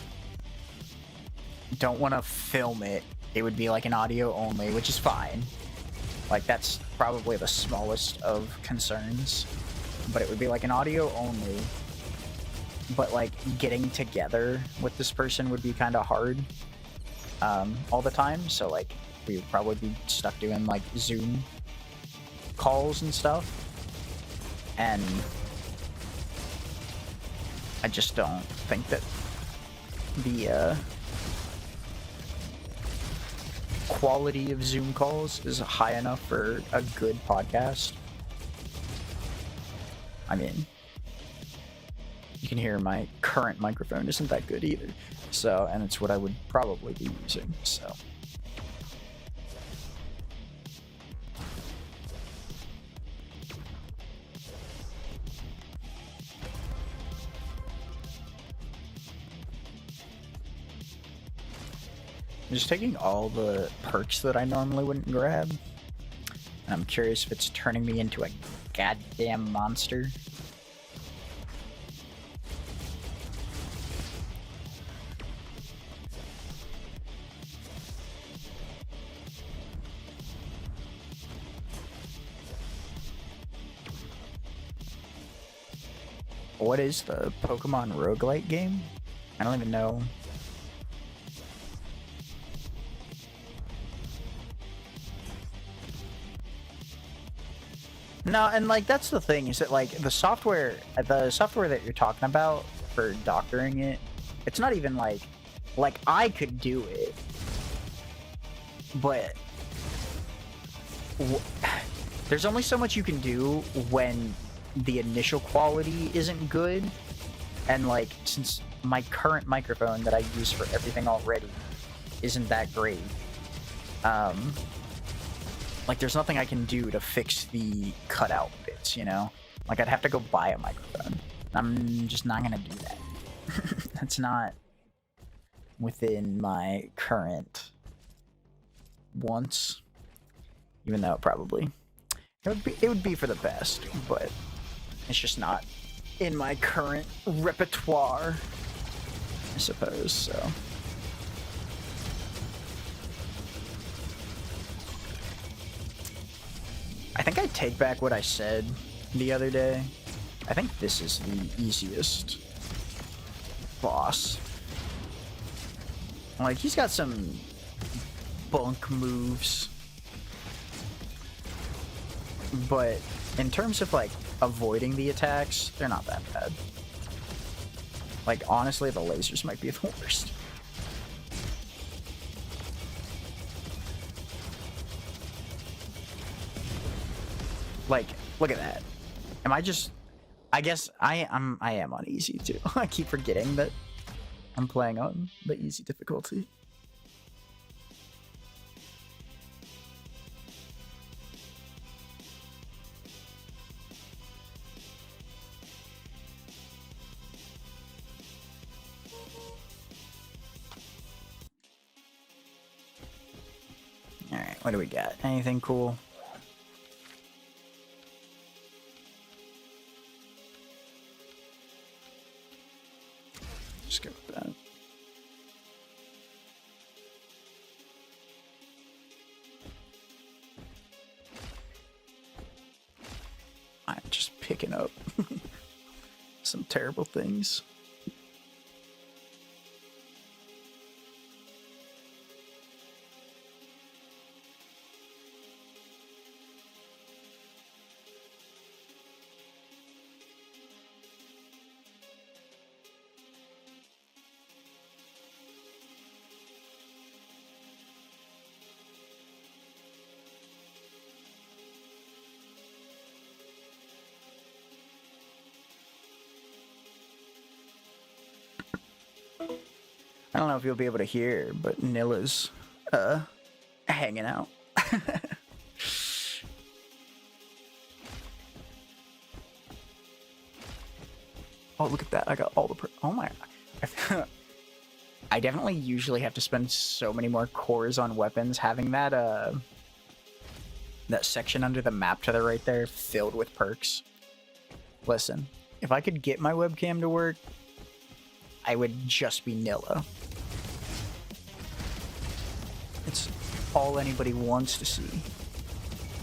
don't want to film it. It would be like an audio only, which is fine. Like, that's probably the smallest of concerns, but it would be like an audio only. But like getting together with this person would be kind of hard all the time, so like we would probably be stuck doing like Zoom calls and stuff, and I just don't think that the quality of Zoom calls is high enough for a good podcast. I mean, you can hear my current microphone isn't that good either. So, and it's what I would probably be using, so. I'm just taking all the perks that I normally wouldn't grab. And I'm curious if it's turning me into a goddamn monster. What is the Pokemon roguelite game? I don't even know. No, and like that's the thing is that like the software that you're talking about for doctoring it, it's not even like I could do it, but there's only so much you can do when the initial quality isn't good, and like since my current microphone that I use for everything already isn't that great, like there's nothing I can do to fix the cutout bits, you know? Like I'd have to go buy a microphone. I'm just not gonna do that. That's not within my current wants, even though probably it would be for the best, but it's just not in my current repertoire, I suppose, so. I think I take back what I said the other day. I think this is the easiest boss. Like, he's got some bunk moves. But in terms of, like, avoiding the attacks, they're not that bad. Like, honestly, the lasers might be the worst. Like, look at that. Am I just... I guess I am on easy, too. I keep forgetting that I'm playing on the easy difficulty. Alright, what do we got? Anything cool? Just go with that. I'm just picking up some terrible things. I don't know if you'll be able to hear, but Nilla's hanging out. Oh, look at that. I got all the... Oh my... I definitely usually have to spend so many more cores on weapons. Having that, that section under the map to the right there filled with perks. Listen, if I could get my webcam to work, I would just be Nilla. It's all anybody wants to see.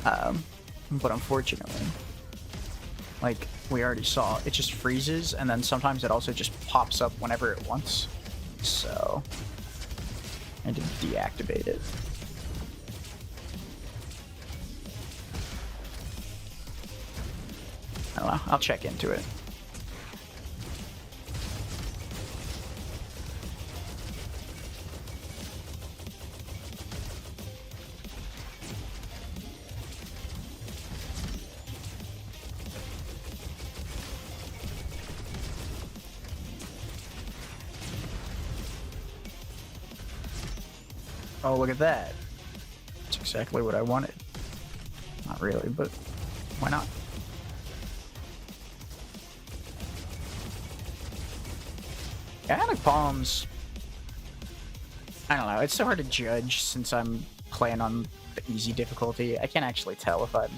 But unfortunately, like we already saw, it just freezes, and then sometimes it also just pops up whenever it wants. So I had to deactivate it. I don't know. I'll check into it. Oh, look at that. That's exactly what I wanted. Not really, but why not? Panic bombs. I don't know. It's so hard to judge since I'm playing on the easy difficulty. I can't actually tell if I'm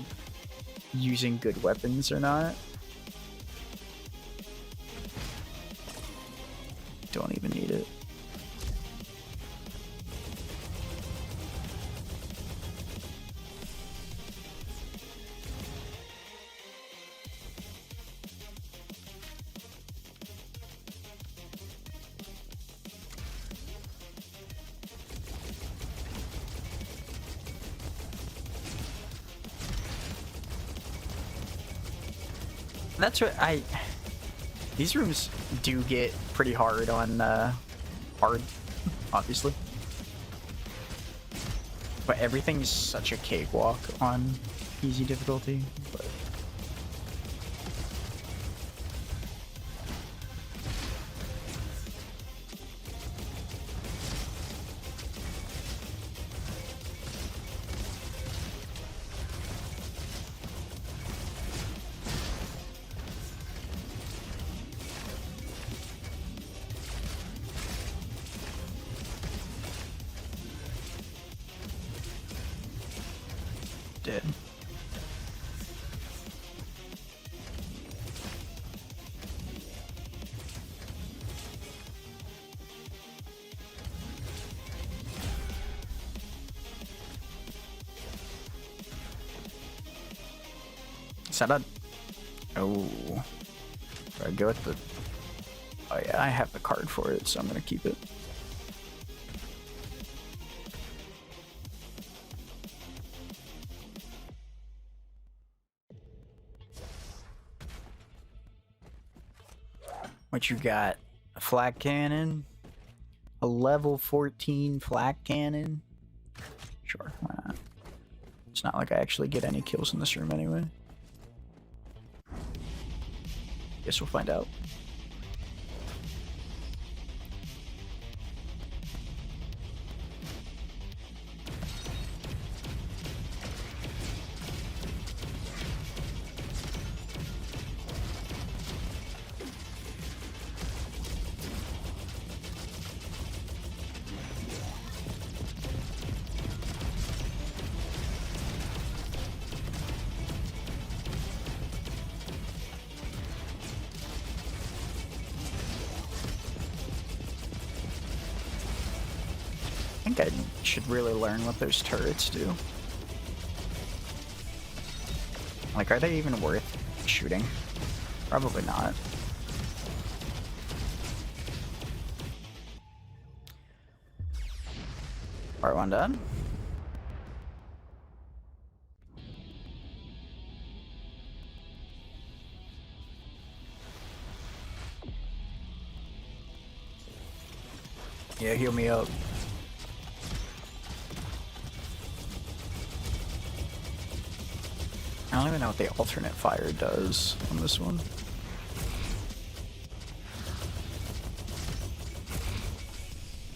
using good weapons or not. Don't even need it. That's what these rooms do get pretty hard on hard, obviously. But everything's such a cakewalk on easy difficulty. But dead. Is that a... Oh. Do I go with the... Oh yeah, I have the card for it, so I'm gonna keep it. What you got? A flak cannon? A level 14 flak cannon? Sure, why not? It's not like I actually get any kills in this room anyway. Guess we'll find out. I think I should really learn what those turrets do. Like, are they even worth shooting? Probably not. Part 1 done. Yeah, heal me up. I don't even know what the alternate fire does on this one.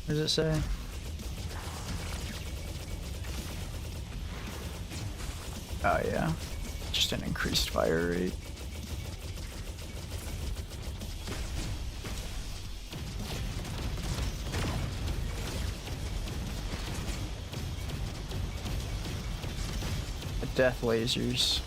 What does it say? Oh yeah, just an increased fire rate. The death lasers.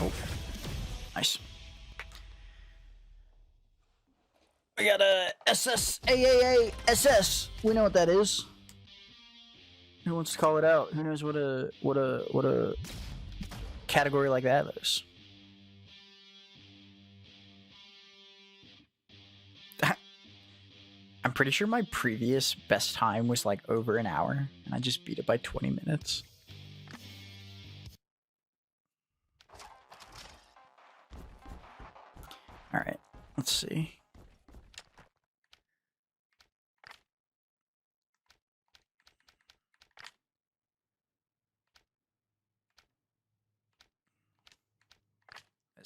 Oh, nice. We got a SSAAA SS. We know what that is. Who wants to call it out? Who knows what a category like that is? I'm pretty sure my previous best time was like over an hour, and I just beat it by 20 minutes. All right, let's see.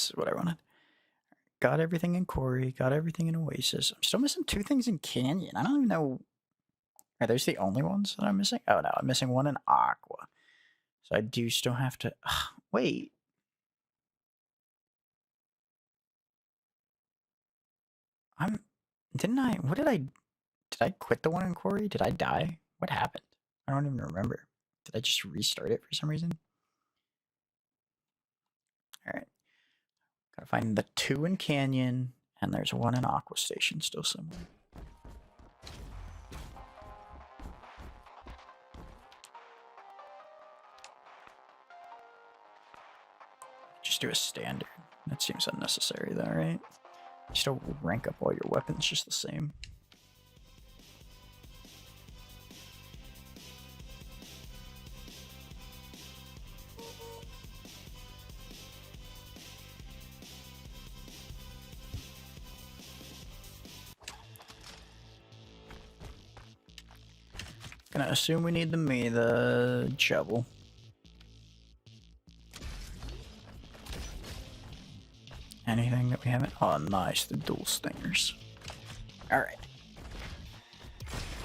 This is what I wanted. Got everything in Quarry, got everything in Oasis. I'm still missing 2 things in Canyon. I don't even know. Are those the only ones that I'm missing? Oh no, I'm missing 1 in Aqua. So I do still have to. Wait. Didn't I? What did I? Did I quit the one in Quarry? Did I die? What happened? I don't even remember. Did I just restart it for some reason? Alright. Gotta find the 2 in Canyon, and there's 1 in Aqua Station still somewhere. Just do a standard. That seems unnecessary though, right? You still rank up all your weapons just the same. Gonna assume we need the shovel. Anything that we haven't? Oh, nice, the dual stingers. Alright.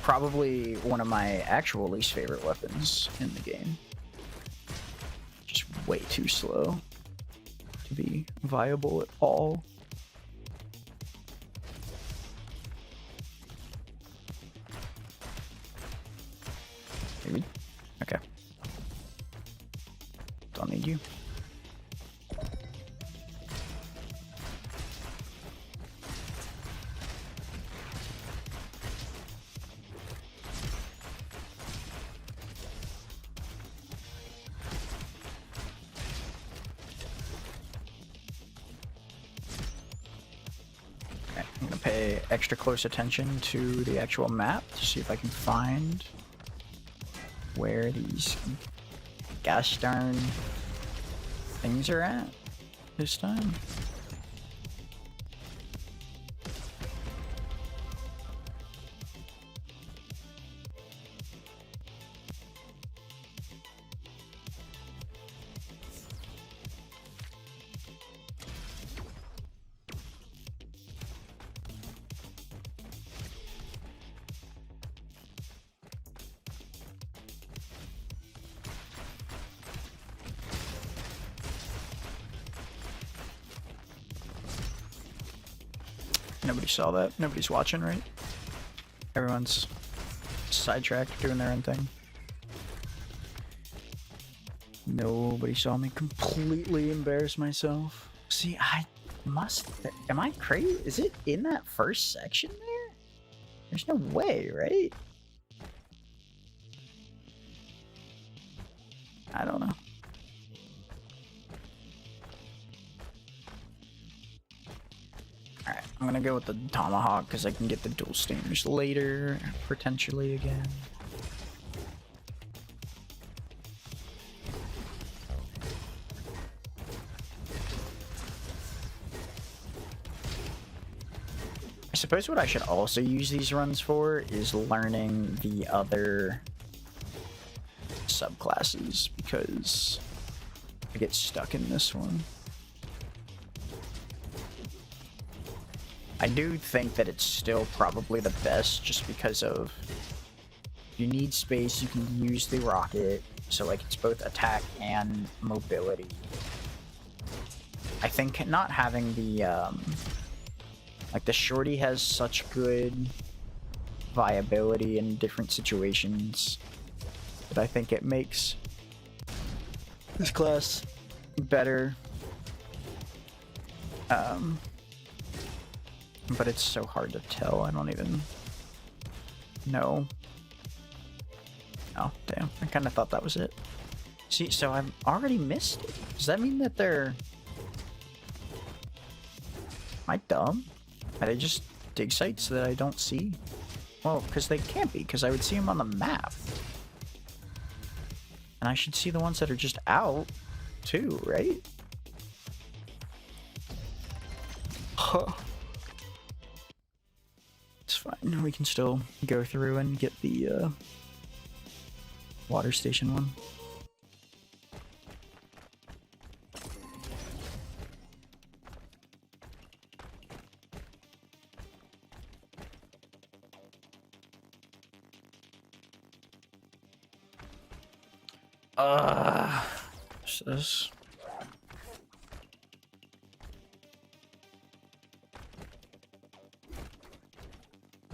Probably one of my actual least favorite weapons in the game. Just way too slow to be viable at all. Maybe? Okay. Don't need you. I'm gonna pay extra close attention to the actual map to see if I can find where these gosh darn things are at this time. Nobody saw that. Nobody's watching, right? Everyone's sidetracked doing their own thing. Nobody saw me completely embarrass myself. See, I must... Am I crazy? Is it in that first section there? There's no way, right? I don't know. Alright, I'm gonna go with the Tomahawk because I can get the dual stingers later, potentially again. I suppose what I should also use these runs for is learning the other subclasses, because I get stuck in this one. I do think that it's still probably the best just because of, if you need space, you can use the rocket, so like it's both attack and mobility. I think not having the like the shorty has such good viability in different situations that I think it makes this class better. But it's so hard to tell, I don't even know. Oh, damn, I kind of thought that was it. See, so I've already missed it. Does that mean that they're... Am I dumb? Are they just dig sites that I don't see? Well, because they can't be, because I would see them on the map. And I should see the ones that are just out, too, right? Huh. It's fine, we can still go through and get the water station one. What's this?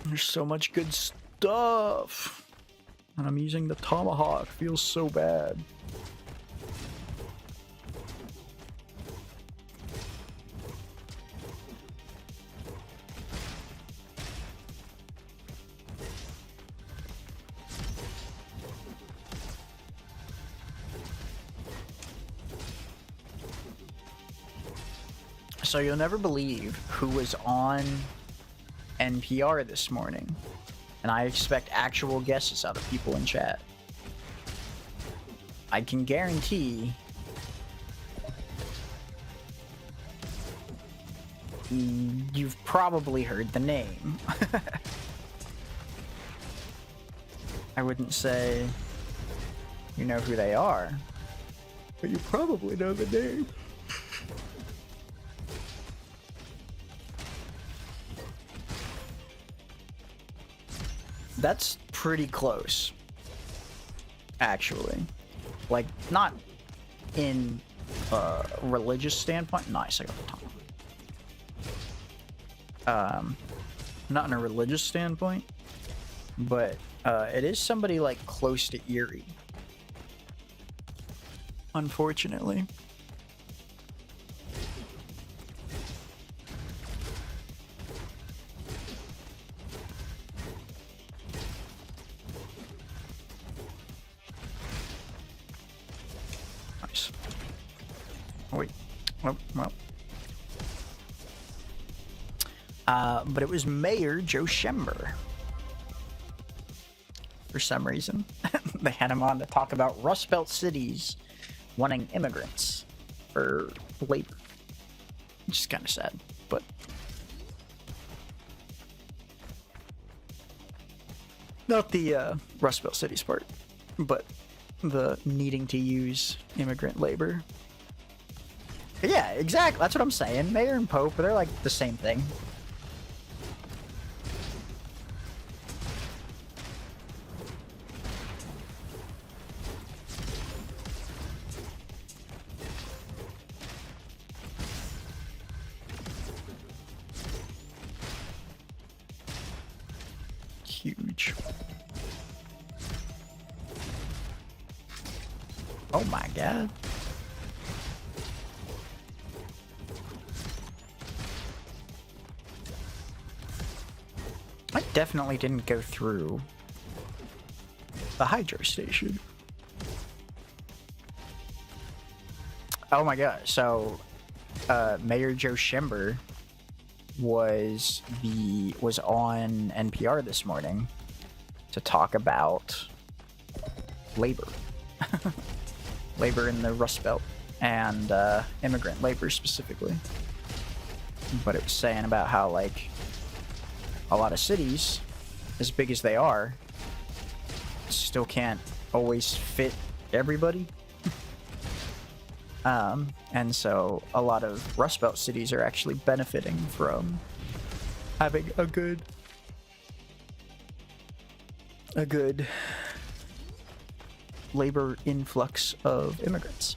There's so much good stuff. And I'm using the tomahawk. Feels so bad. So you'll never believe who was on NPR this morning. And I expect actual guesses out of people in chat. I can guarantee you've probably heard the name. I wouldn't say you know who they are, but you probably know the name. That's pretty close, actually. Like, not in a religious standpoint. Nice, I got the tongue. Not in a religious standpoint, but it is somebody like close to Erie. Unfortunately. Nice. Oh, wait. Oh, well. But it was Mayor Joe Schember. For some reason. They had him on to talk about Rust Belt cities wanting immigrants for labor. Which is kind of sad, but... Not the Rust Belt cities part, but the needing to use immigrant labor. Yeah, exactly. That's what I'm saying. Mayor and Pope, they're like the same thing. Huge. Oh my god. I definitely didn't go through the hydro station. Oh my god. So Mayor Joe Schember was on NPR this morning to talk about labor. Labor in the Rust Belt and immigrant labor specifically. But it was saying about how like a lot of cities, as big as they are, still can't always fit everybody. And so a lot of Rust Belt cities are actually benefiting from having a good labor influx of immigrants.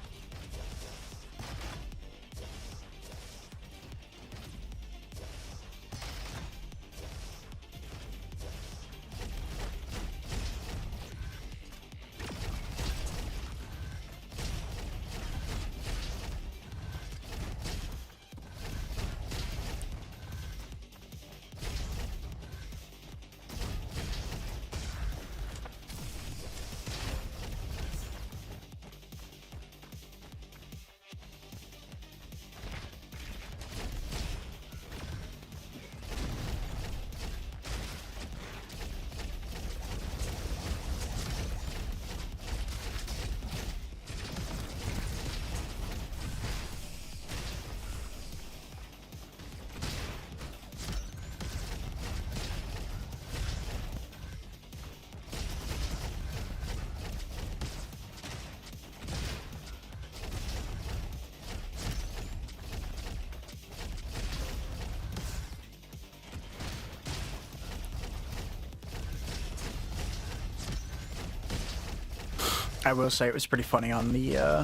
I will say it was pretty funny on the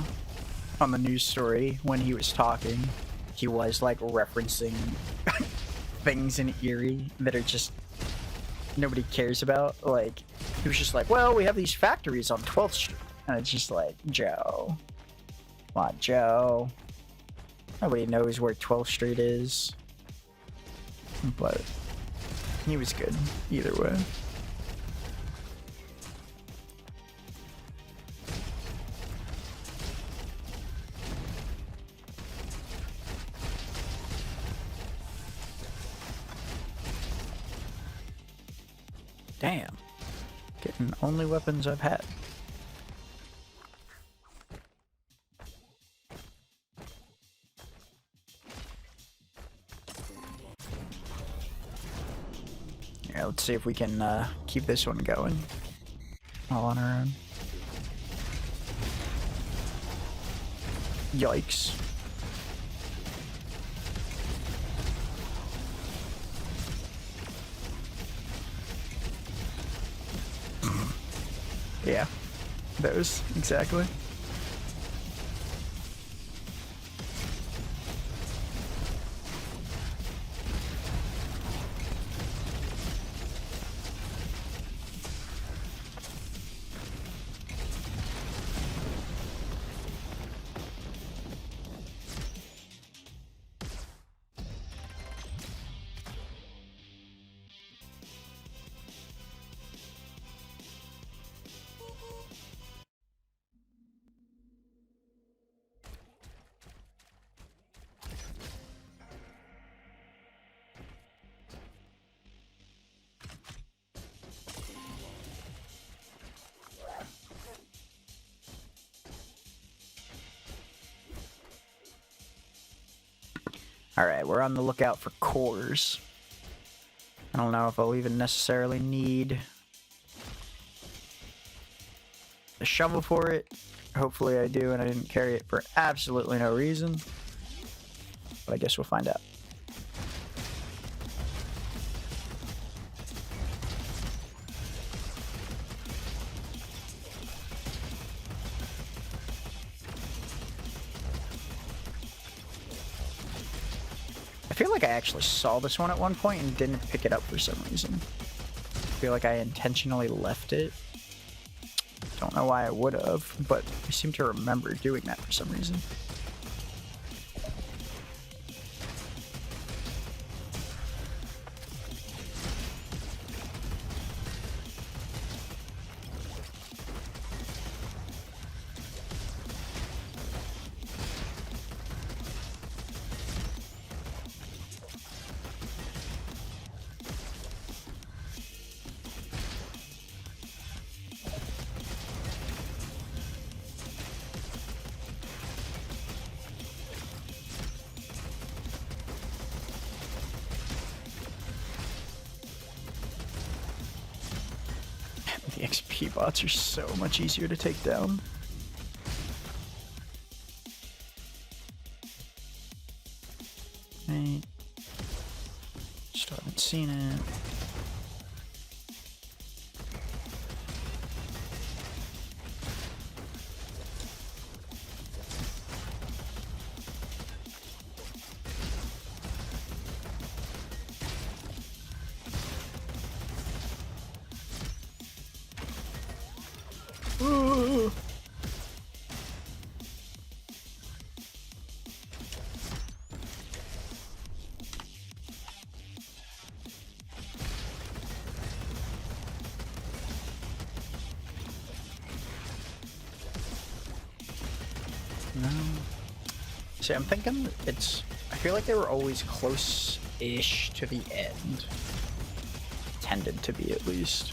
news story when he was talking. He was like referencing things in Erie that are just nobody cares about. Like he was just like, well, we have these factories on 12th Street, and it's just like, Joe, come on, Joe. Nobody knows where 12th Street is. But he was good either way. Damn. Getting only weapons I've had. Yeah, let's see if we can keep this one going all on our own. Yikes. Yeah, those, exactly. Alright, we're on the lookout for cores. I don't know if I'll even necessarily need a shovel for it. Hopefully I do, and I didn't carry it for absolutely no reason. But I guess we'll find out. I feel like I actually saw this one at one point and didn't pick it up for some reason. I feel like I intentionally left it. Don't know why I would have, but I seem to remember doing that for some reason. The XP bots are so much easier to take down. Right. Still haven't seen it. Ooh. No. See, I'm thinking it's... I feel like they were always close-ish to the end. Tended to be, at least.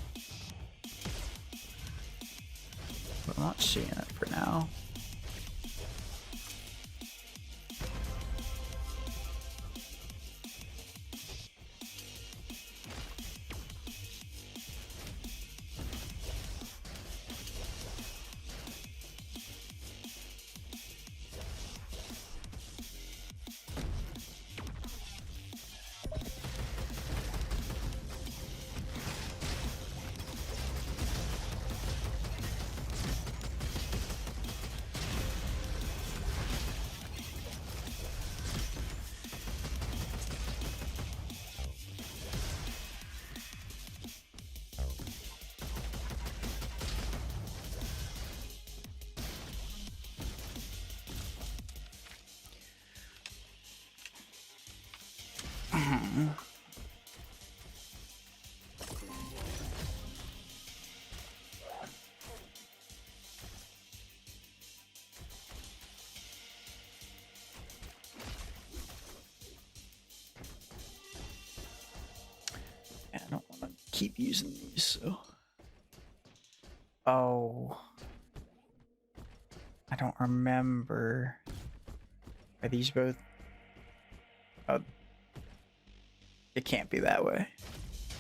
But I'm not seeing it for now. using these, so. Oh. I don't remember. Are these both? Oh. It can't be that way.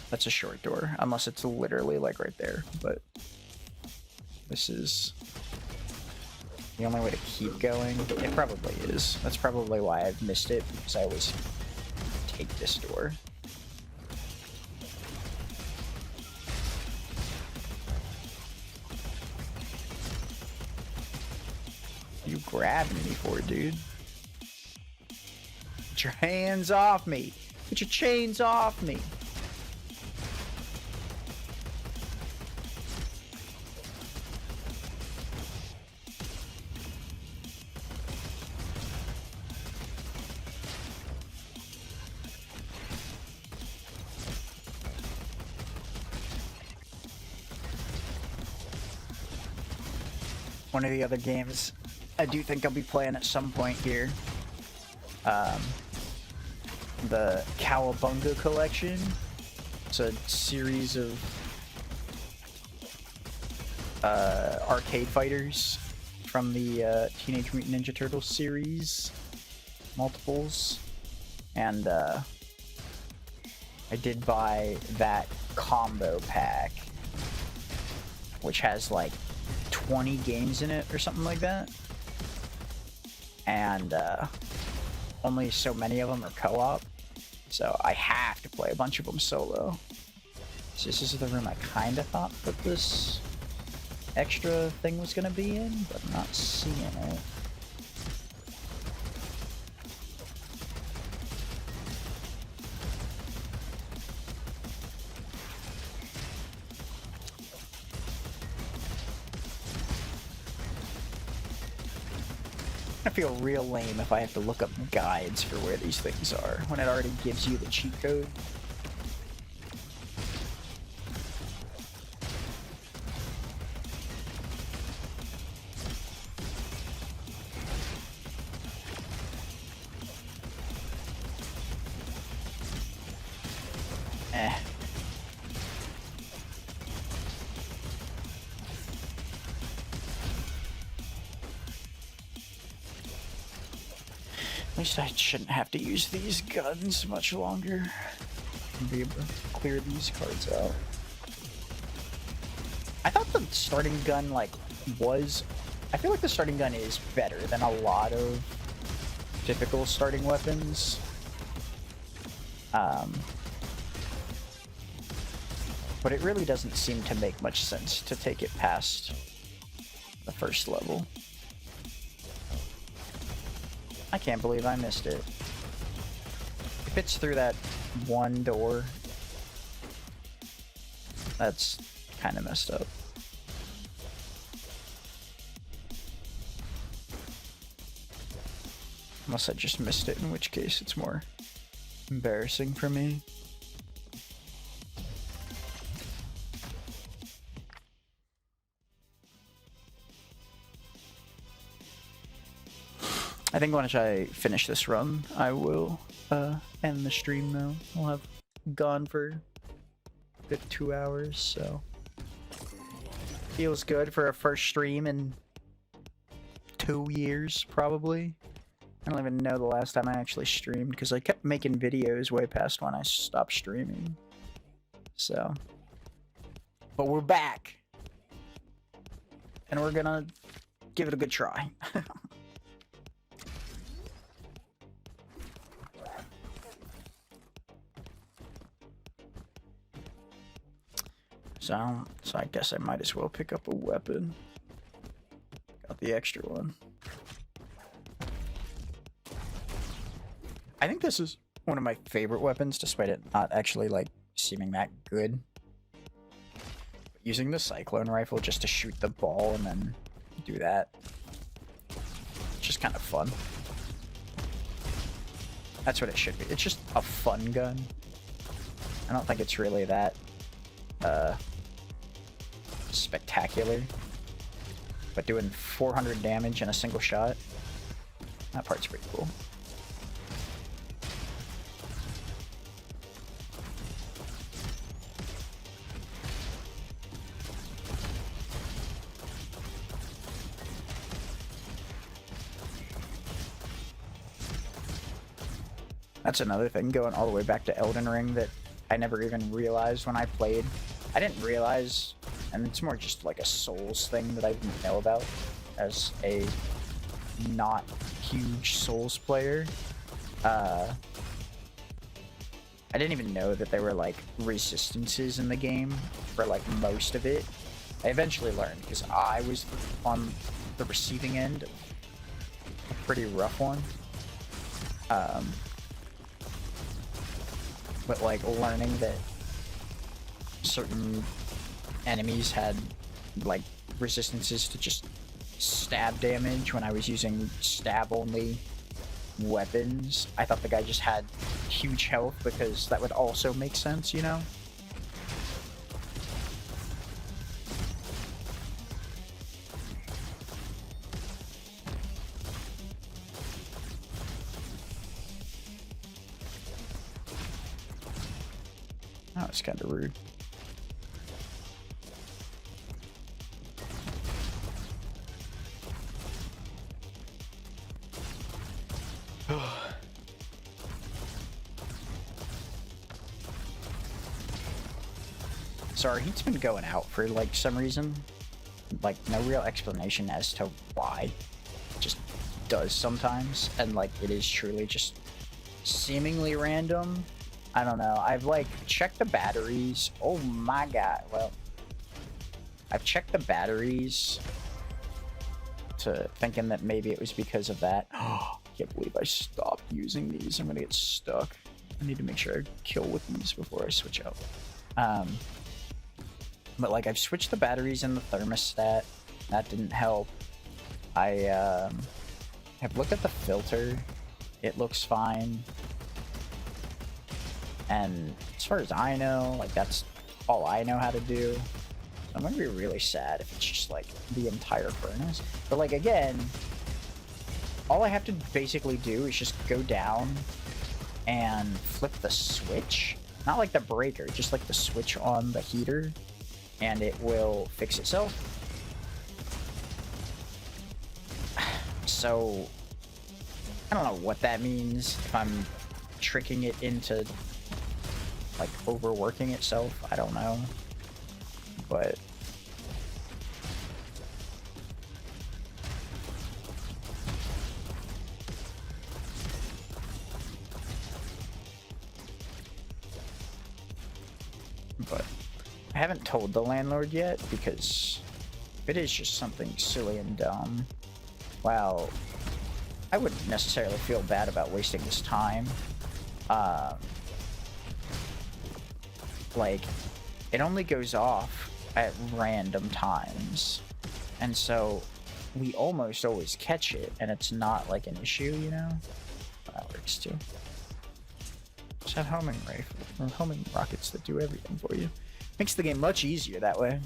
That's a short door, unless it's literally like right there, but this is the only way to keep going. It probably is. That's probably why I've missed it, because I always take this door. You grabbing me for, dude? Get your hands off me! Get your chains off me! One of the other games I do think I'll be playing at some point here. The Cowabunga Collection. It's a series of arcade fighters from the Teenage Mutant Ninja Turtles series. Multiples. And I did buy that combo pack, which has like 20 games in it or something like that. And only so many of them are co-op, so I have to play a bunch of them solo. So this is the room I kind of thought that this extra thing was going to be in, but I'm not seeing it. I feel real lame if I have to look up guides for where these things are when it already gives you the cheat code. At least I shouldn't have to use these guns much longer. I'll be able to clear these cards out. I thought the starting gun, like, was... I feel like the starting gun is better than a lot of typical starting weapons. But it really doesn't seem to make much sense to take it past the first level. I can't believe I missed it. If it's through that one door, that's kind of messed up. Unless I just missed it, in which case it's more embarrassing for me. I think once I finish this run, I will end the stream though. I'll have gone for a bit 2 hours, so feels good for a first stream in 2 years, probably. I don't even know the last time I actually streamed, because I kept making videos way past when I stopped streaming. So, but we're back, and we're gonna give it a good try. So I guess I might as well pick up a weapon. Got the extra one. I think this is one of my favorite weapons, despite it not actually, like, seeming that good. But using the cyclone rifle just to shoot the ball and then do that, it's just kind of fun. That's what it should be. It's just a fun gun. I don't think it's really that spectacular, but doing 400 damage in a single shot, that part's pretty cool. That's another thing, going all the way back to Elden Ring, that I never even realized when I played. I didn't realize, and it's more just like a Souls thing that I didn't know about as a not huge Souls player. I didn't even know that there were like resistances in the game for like most of it. I eventually learned because I was on the receiving end of a pretty rough one. But like learning that certain enemies had like resistances to just stab damage when I was using stab only weapons, I thought the guy just had huge health because that would also make sense, you know? Oh, it's kind of rude. So our heat's been going out for like some reason. Like no real explanation as to why. It just does sometimes. And like it is truly just seemingly random. I don't know. I've like checked the batteries. Oh my god. Well, I've checked the batteries to thinking that maybe it was because of that. Oh, I can't believe I stopped using these. I'm gonna get stuck. I need to make sure I kill with these before I switch out. But like I've switched the batteries in the thermostat. That didn't help. I have looked at the filter. It looks fine. And as far as I know, like that's all I know how to do. I'm gonna be really sad if it's just like the entire furnace. But like again, all I have to basically do is just go down and flip the switch. Not like the breaker, just like the switch on the heater, and it will fix itself. So I don't know what that means, if I'm tricking it into like overworking itself, I don't know. But I haven't told the landlord yet, because if it is just something silly and dumb, well, I wouldn't necessarily feel bad about wasting this time. Like, it only goes off at random times, and so we almost always catch it, and it's not like an issue, you know? That works too. Just have homing rifle or homing rockets that do everything for you. Makes the game much easier that way.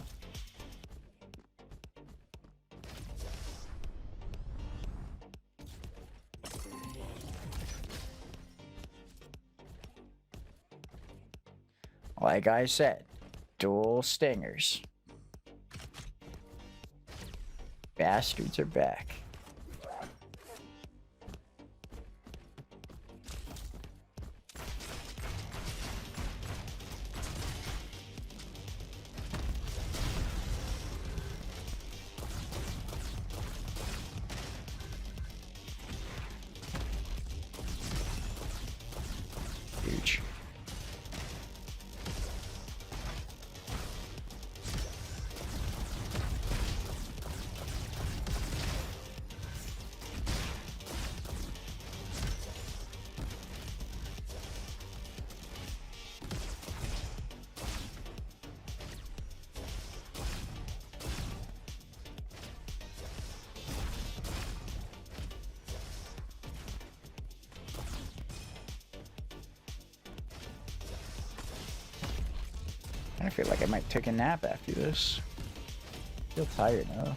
Like I said, dual stingers. Bastards are back. Huge. I feel like I might take a nap after this. I feel tired now.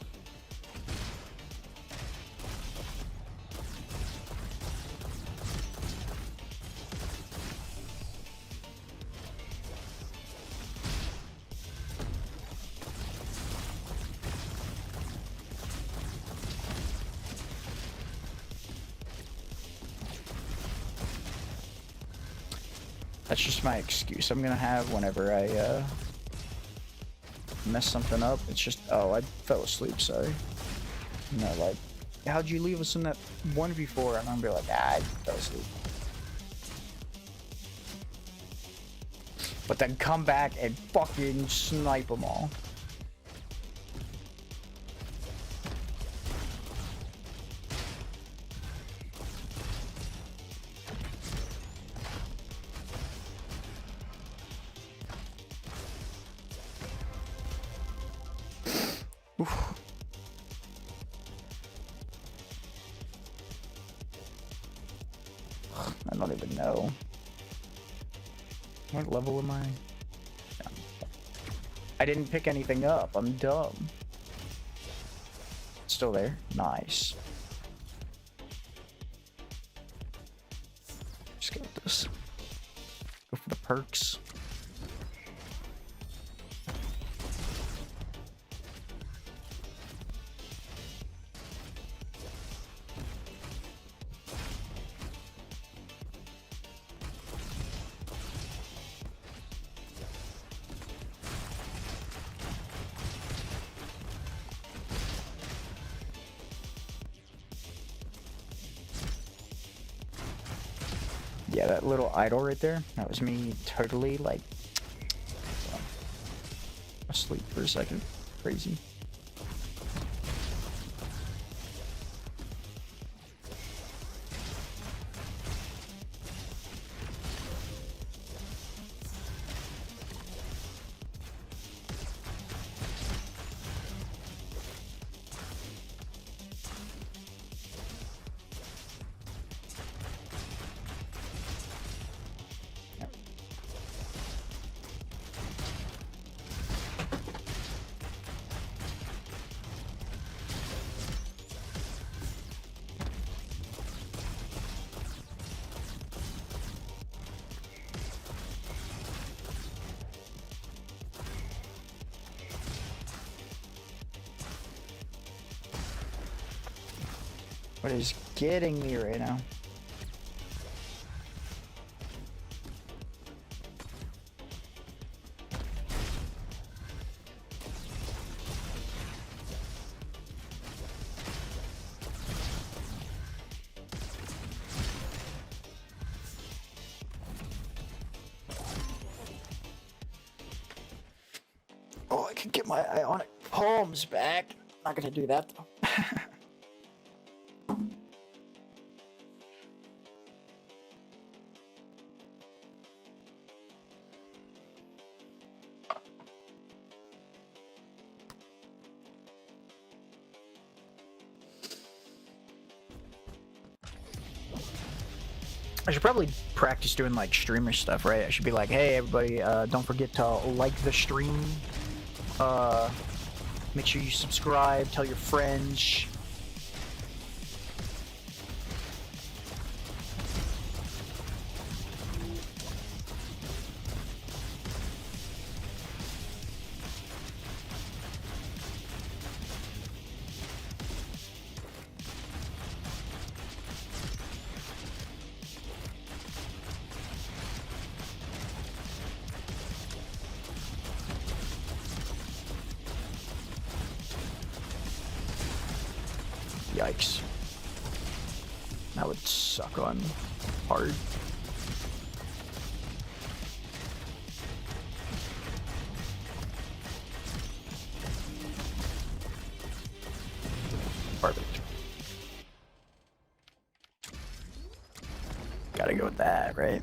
That's just my excuse I'm gonna have whenever I mess something up. It's just, oh, I fell asleep, sorry. You know, like, how'd you leave us in that 1v4? And I'm gonna be like, I fell asleep. But then come back and fucking snipe them all. Oof. I don't even know. What level am I? No. I didn't pick anything up. I'm dumb. Still there? Nice. Just get this. Go for the perks. Yeah, that little idol right there, that was me totally, like, asleep for a second. Crazy. What is getting me right now? Oh, I can get my ionic palms back. Not gonna do that though. I should probably practice doing like streamer stuff, right? I should be like, hey everybody, don't forget to like the stream. Make sure you subscribe, tell your friends. Yikes. That would suck on hard. Perfect. Gotta go with that, right?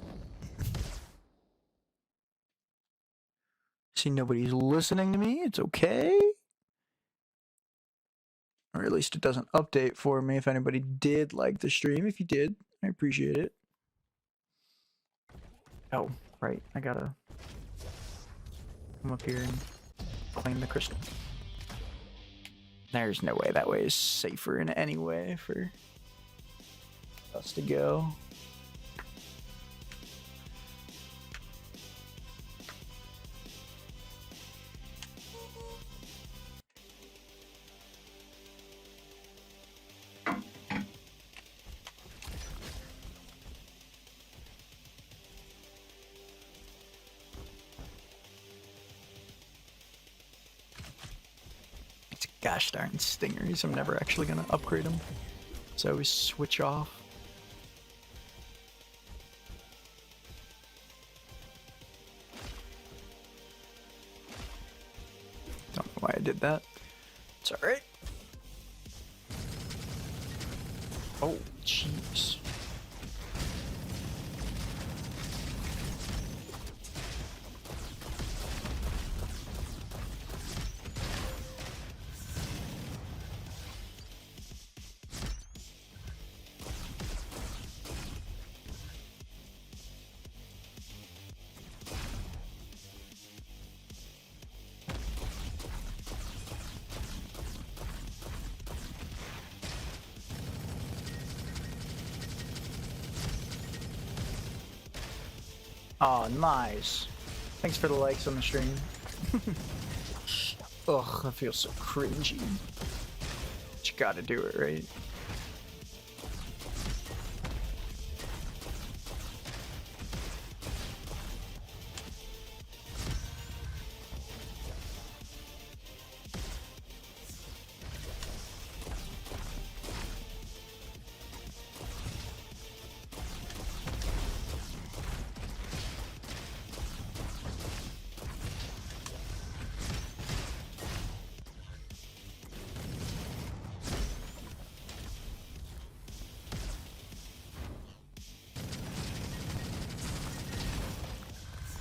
See, nobody's listening to me. It's okay. Or at least it doesn't update for me if anybody did like the stream. If you did, I appreciate it. Oh, right. I gotta come up here and claim the crystal. There's no way. That way is safer in any way for us to go. Gosh darn stingers, I'm never actually gonna upgrade them. So I always switch off. Don't know why I did that. It's alright. Oh, jeez. Oh, nice. Thanks for the likes on the stream. Ugh, that feels so cringy. But you gotta do it, right?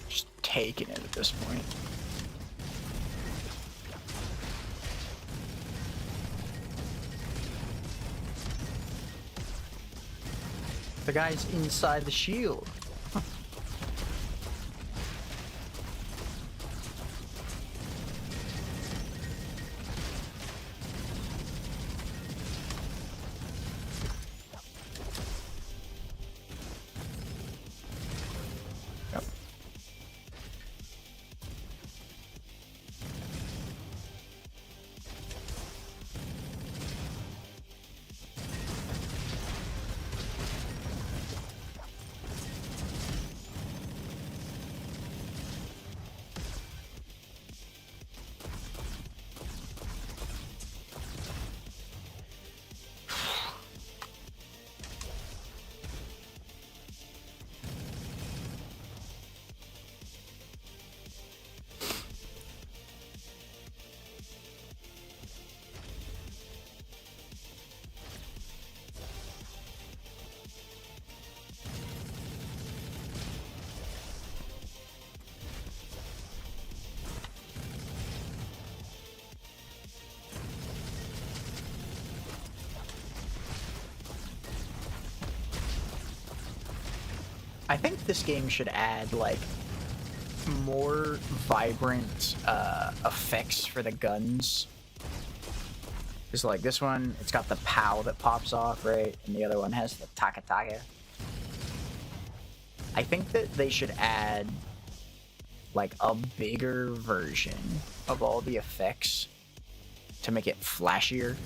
Just taking it at this point. The guy's inside the shield. Yep. I think this game should add, like, more vibrant effects for the guns. Because, like, this one, it's got the POW that pops off, right? And the other one has the taka taka. I think that they should add, like, a bigger version of all the effects to make it flashier.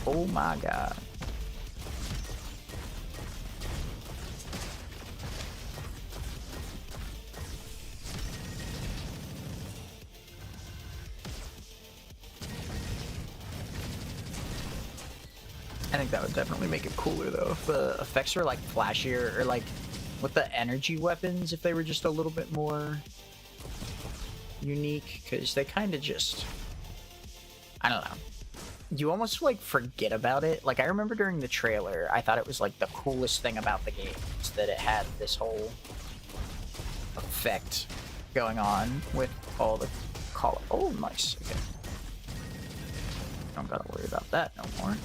Oh my god. I think that would definitely make it cooler though, if the effects were like flashier, or like with the energy weapons, if they were just a little bit more unique, because they kind of just, I don't know. You almost like forget about it. Like, I remember during the trailer, I thought it was like the coolest thing about the game is that it had this whole effect going on with all the color. Oh, nice. Okay. Don't gotta worry about that no more.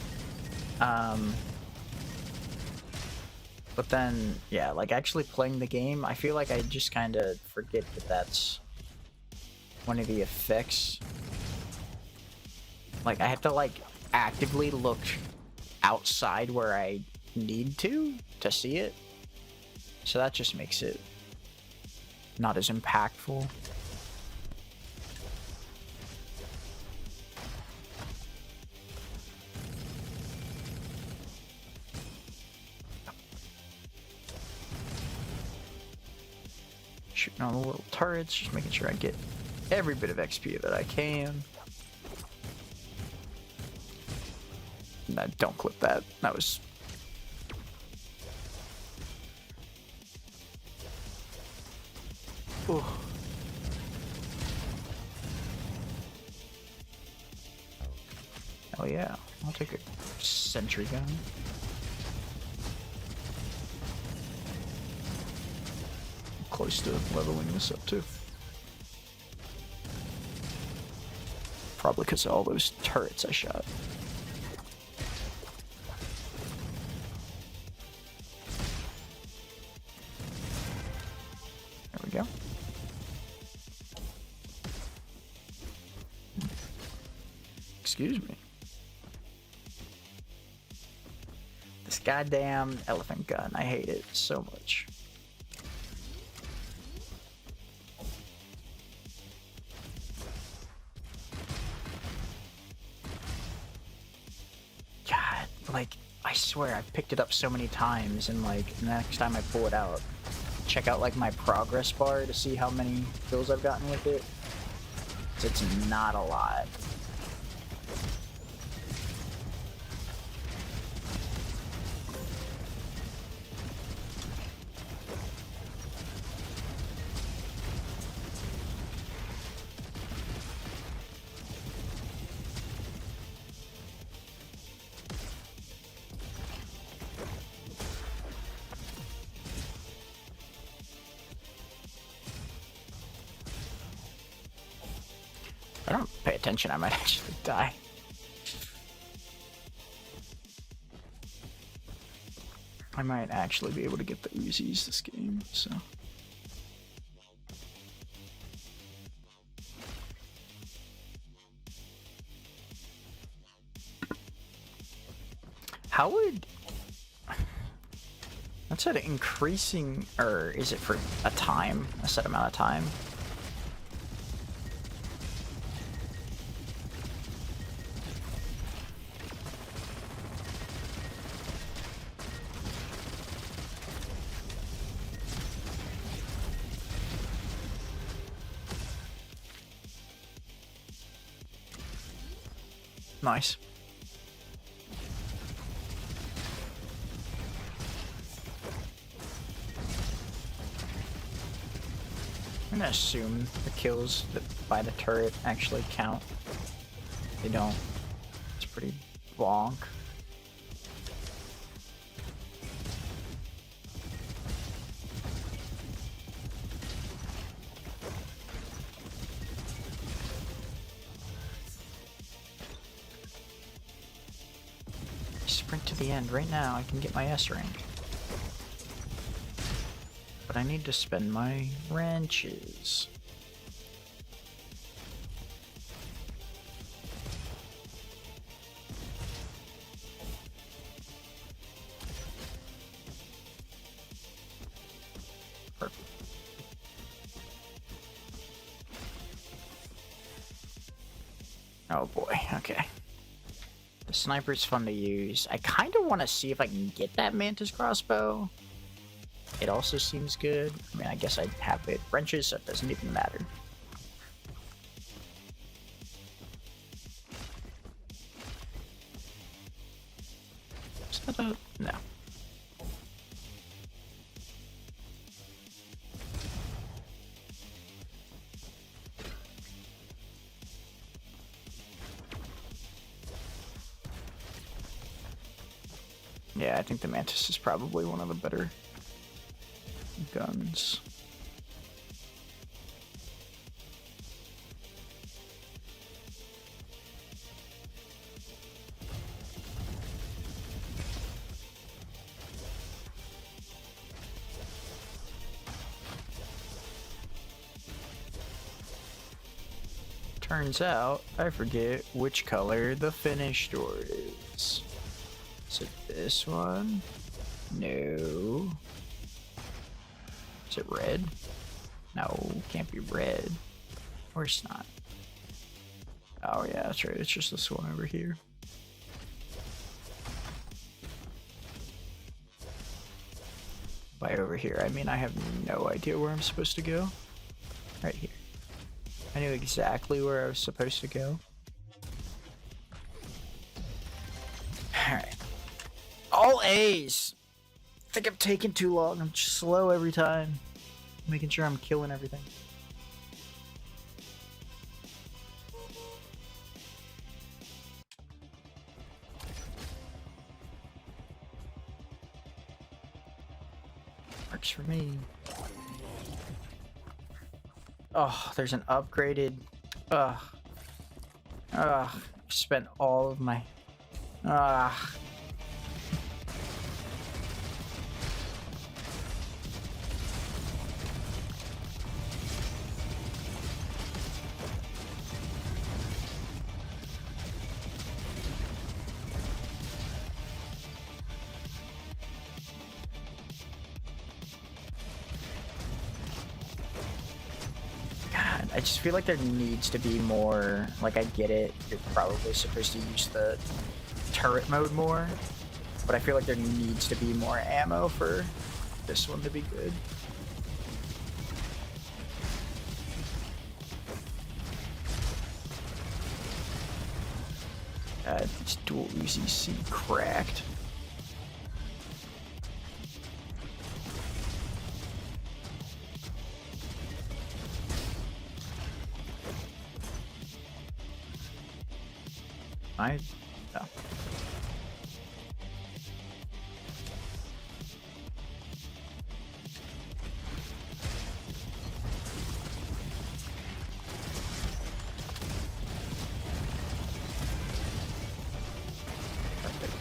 But then, yeah, like actually playing the game, I feel like I just kind of forget that that's one of the effects. Like, I have to, like, actively look outside where I need to see it. So that just makes it not as impactful. Shooting all the little turrets, just making sure I get every bit of XP that I can. No, don't clip that. That was... Ooh. Oh yeah, I'll take a sentry gun. Close to leveling this up too. Probably because of all those turrets I shot. There we go. Excuse me. This goddamn elephant gun, I hate it so much. God, like, I swear I've picked it up so many times, and like, the next time I pull it out, check out like my progress bar to see how many kills I've gotten with it. It's not a lot. If I don't pay attention, I might actually die. I might actually be able to get the Uzis this game, so... How would... That's at increasing... Or is it for a time? A set amount of time? Nice. I'm gonna assume the kills that by the turret actually count. They don't. It's pretty bonk. Sprint to the end right now. I can get my S rank. But I need to spend my wrenches. Perfect. Oh boy, okay. The sniper's fun to use. I kind of want to see if I can get that mantis crossbow. It also seems good. I mean, I guess I have it wrenches, so it doesn't even matter. Is that a... No. Yeah, I think the mantis is probably one of the better guns. Turns out I forget which color the finish door is. Is it this one? No. Is it red? No, can't be red. Of course not. Oh yeah, that's right. It's just this one over here. By over here, I mean I have no idea where I'm supposed to go. Right here. I knew exactly where I was supposed to go. Alright. All A's! I think I'm taking too long. I'm just slow every time. Making sure I'm killing everything. Works for me. Oh, there's an upgraded. Ugh. Ugh. Spent all of my. Ugh. I just feel like there needs to be more, like I get it, you're probably supposed to use the turret mode more, but I feel like there needs to be more ammo for this one to be good. This dual Uzi C cracked. Oh. Perfect.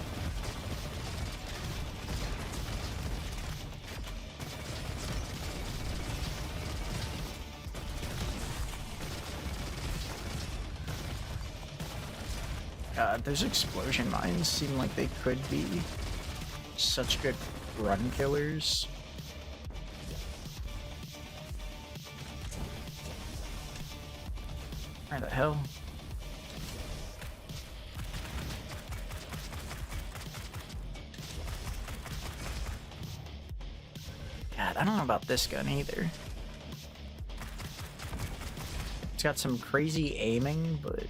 Those explosion mines seem like they could be such good run killers. Where the hell? God, I don't know about this gun either. It's got some crazy aiming, but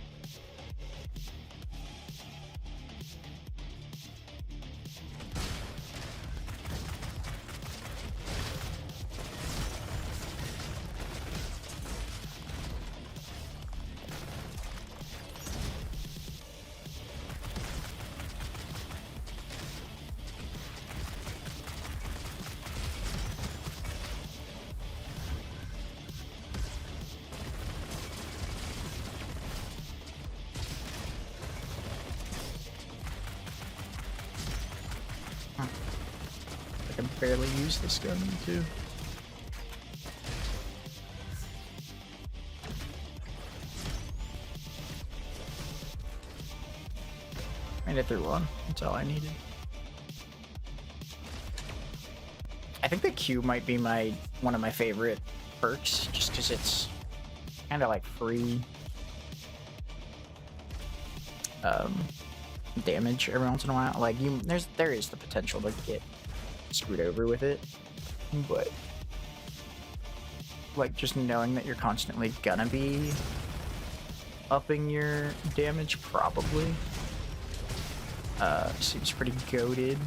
I can barely use this gun too. Made it through one. That's all I needed. I think the Q might be one of my favorite perks, just because it's kind of like free damage every once in a while. Like there is the potential to get screwed over with it, but like just knowing that you're constantly gonna be upping your damage probably seems pretty goated.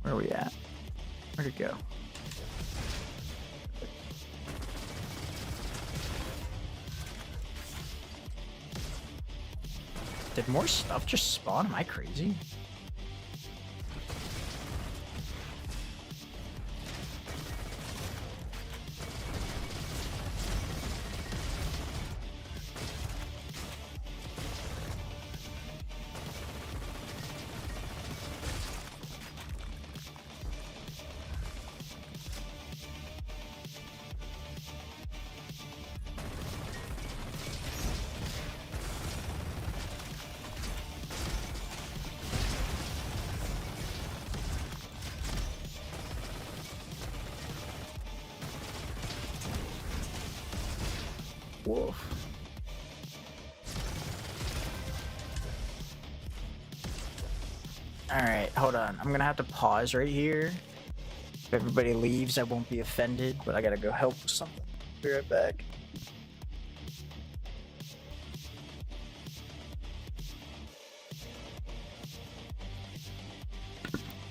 Where are we at? Where'd it go? Did more stuff just spawn? Am I crazy? woof. Alright, hold on. I'm gonna have to pause right here. If everybody leaves, I won't be offended, but I gotta go help with something. Be right back.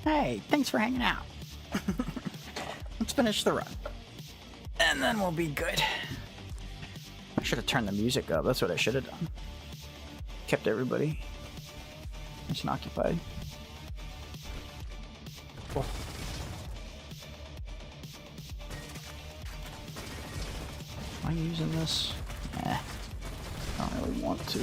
Hey, thanks for hanging out. Let's finish the run. And then we'll be good. I should have turned the music up. That's what I should have done. Kept everybody nice and occupied. Oh. Am I using this? Eh. I don't really want to.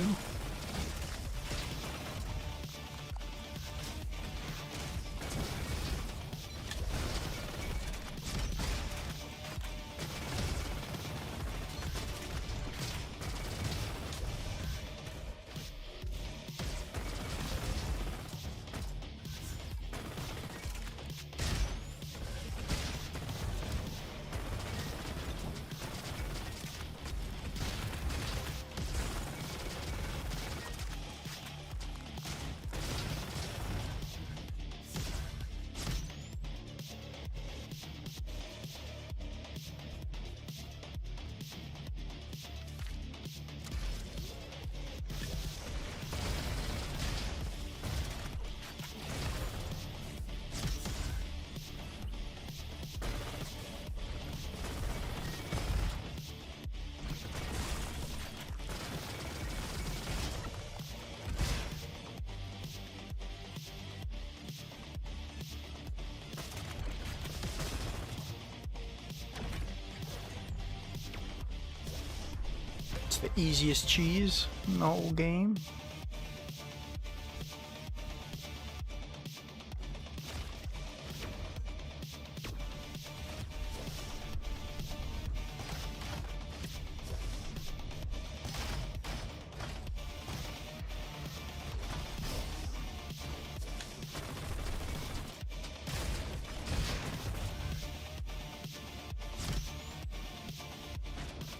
It's the easiest cheese in the whole game.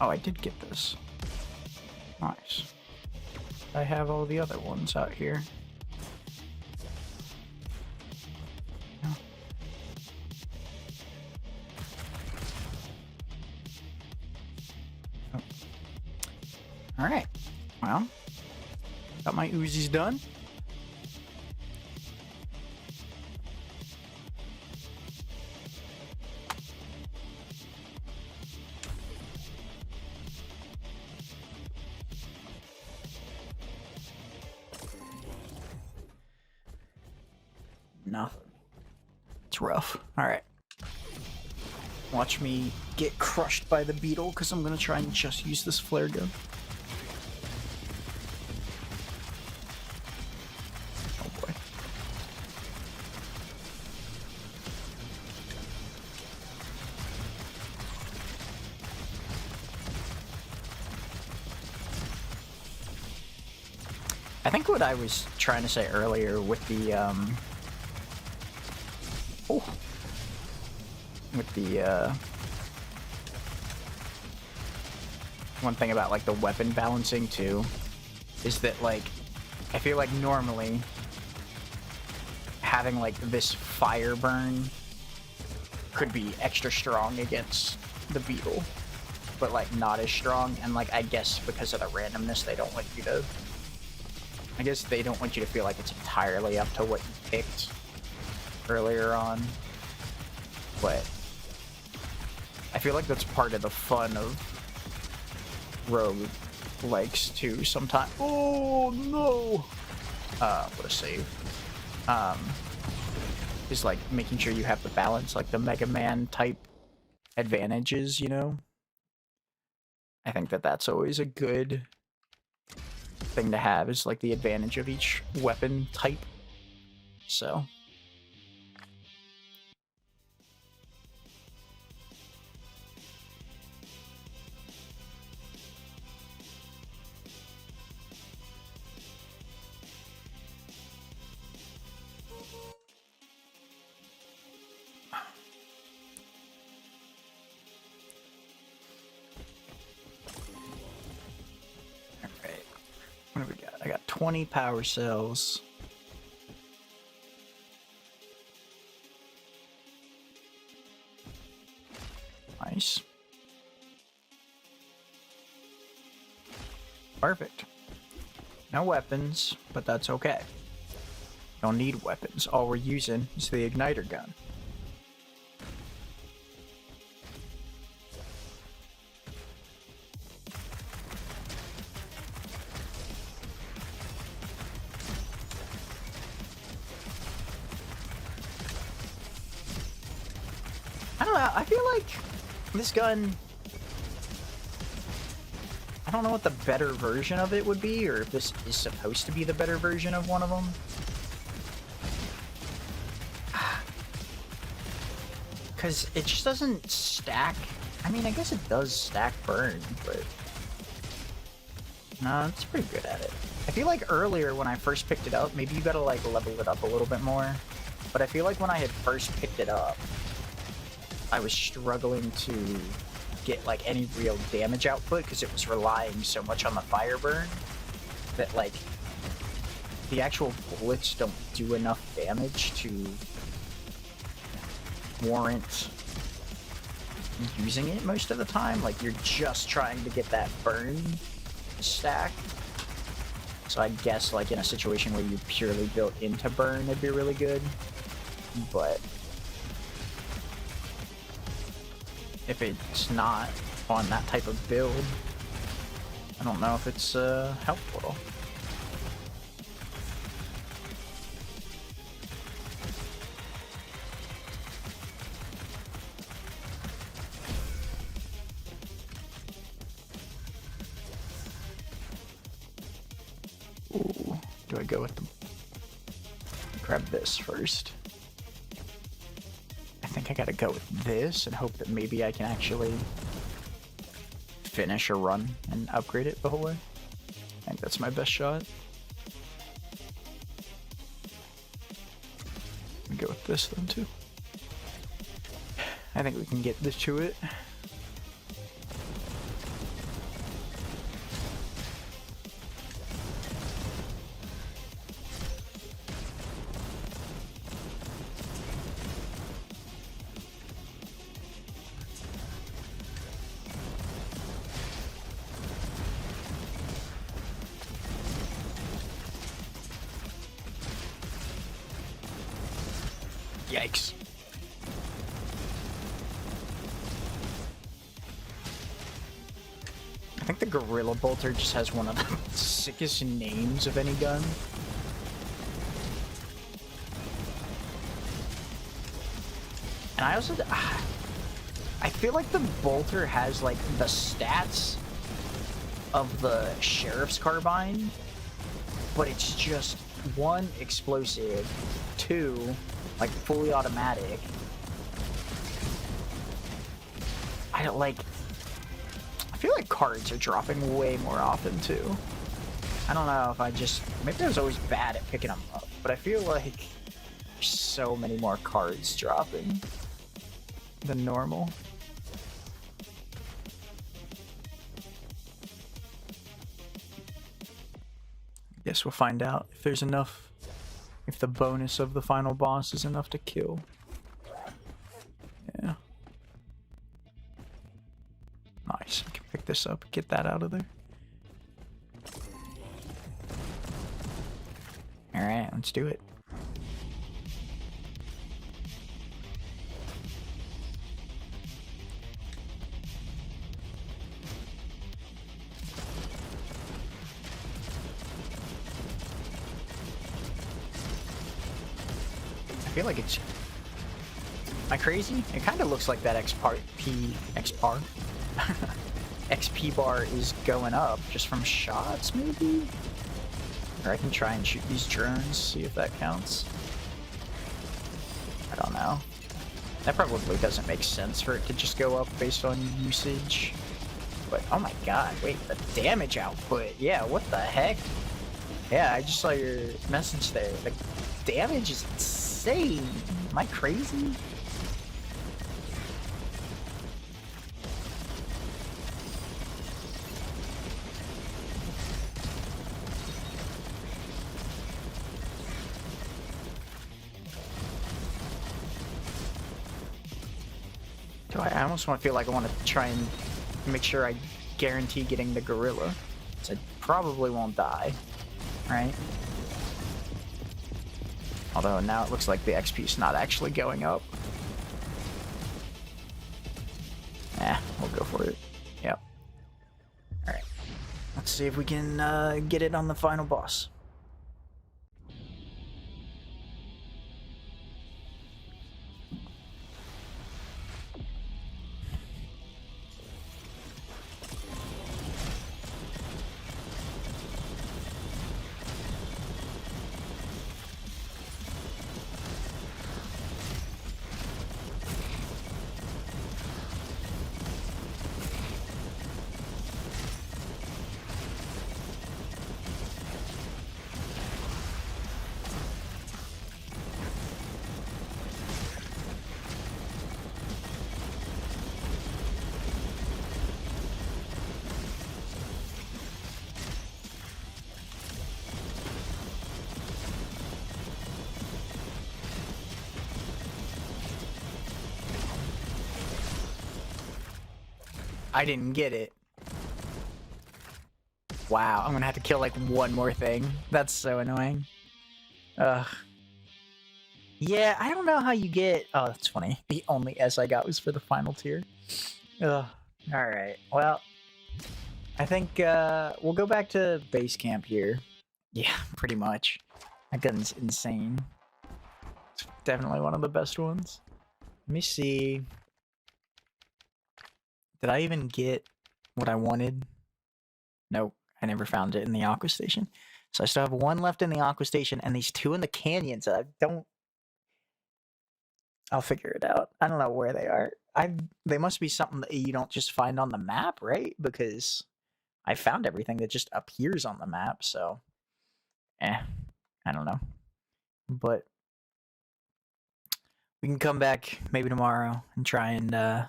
Oh, I did get this. Nice. I have all the other ones out here. Yeah. Oh. Alright. Well, got my Uzis done. Nothing. It's rough. Alright. Watch me get crushed by the beetle, because I'm going to try and just use this flare gun. Oh boy. I think what I was trying to say earlier with the, one thing about, like, the weapon balancing, too, is that, like, I feel like normally having, like, this fire burn could be extra strong against the beetle, but, like, not as strong, and, like, I guess because of the randomness, they don't want you to... I guess they don't want you to feel like it's entirely up to what you picked earlier on, but I feel like that's part of the fun of rogue likes too sometimes. Oh no! What a save. Is like making sure you have the balance, like the Mega Man type advantages, you know? I think that that's always a good thing to have, is like the advantage of each weapon type. So. 20 power cells. Nice. Perfect. No weapons, but that's okay. Don't need weapons. All we're using is the igniter gun. I don't know, I feel like this gun, I don't know what the better version of it would be, or if this is supposed to be the better version of one of them. Because it just doesn't stack. I mean, I guess it does stack burn, but no, it's pretty good at it. I feel like earlier when I first picked it up, maybe you gotta like level it up a little bit more, but I feel like when I had first picked it up, I was struggling to get like any real damage output because it was relying so much on the fire burn that like the actual bullets don't do enough damage to warrant using it most of the time. Like you're just trying to get that burn stack. So I guess like in a situation where you purely built into burn, it'd be really good. But if it's not on that type of build, I don't know if it's helpful. Ooh, do I go with the... Grab this first. I think I gotta go with this and hope that maybe I can actually finish a run and upgrade it the whole way. I think that's my best shot. I'll go with this then too. I think we can get this to it. Yikes. I think the Gorilla Bolter just has one of the sickest names of any gun. And I also... I feel like the Bolter has like the stats of the Sheriff's Carbine, but it's just 1, explosive, 2, like fully automatic. I don't like... I feel like cards are dropping way more often too. I don't know if I just... Maybe I was always bad at picking them up, but I feel like there's so many more cards dropping than normal. Guess we'll find out if there's enough, if the bonus of the final boss is enough to kill. Yeah. Nice, I can pick this up, get that out of there. Alright, let's do it. I feel like it's... Am I crazy? It kind of looks like that XP bar is going up just from shots, maybe? Or I can try and shoot these drones, see if that counts. I don't know. That probably doesn't make sense for it to just go up based on usage. But, oh my god, wait, the damage output. Yeah, what the heck? Yeah, I just saw your message there. The damage is insane. Am I crazy? I almost want to feel like I want to try and make sure I guarantee getting the gorilla. So I probably won't die, right? Although now it looks like the XP is not actually going up. We'll go for it. Yep. Alright. Let's see if we can get it on the final boss. I didn't get it. Wow, I'm gonna have to kill like one more thing. That's so annoying. Ugh. Yeah, I don't know how you get... Oh, that's funny. The only S I got was for the final tier. Ugh. Alright, well... I think we'll go back to base camp here. Yeah, pretty much. That gun's insane. It's definitely one of the best ones. Let me see... Did I even get what I wanted? Nope, I never found it in the Aqua Station. So I still have one left in the Aqua Station and these two in the canyons that I don't... I'll figure it out. I don't know where they are. They must be something that you don't just find on the map, right? Because I found everything that just appears on the map, so... I don't know. But we can come back maybe tomorrow and try and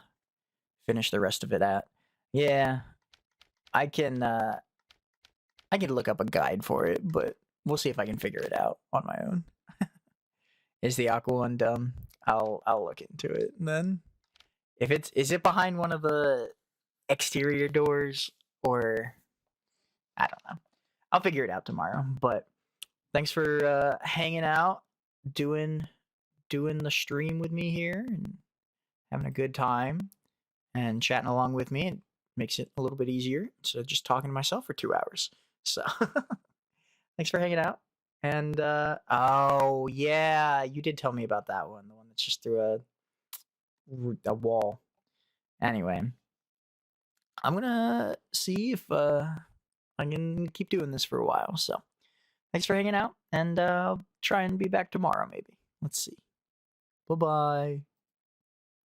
finish the rest of it out. Yeah, I can look up a guide for it, but we'll see if I can figure it out on my own. Is the Aqua one dumb? I'll look into it. And then if is it behind one of the exterior doors, or I don't know. I'll figure it out tomorrow. But thanks for hanging out, doing the stream with me here and having a good time and chatting along with me. It makes it a little bit easier instead of just talking to myself for 2 hours. So thanks for hanging out. And oh yeah, you did tell me about that one, the one that's just through a wall. Anyway, I'm gonna see if I can keep doing this for a while. So thanks for hanging out, and I'll try and be back tomorrow maybe. Let's see. Bye bye.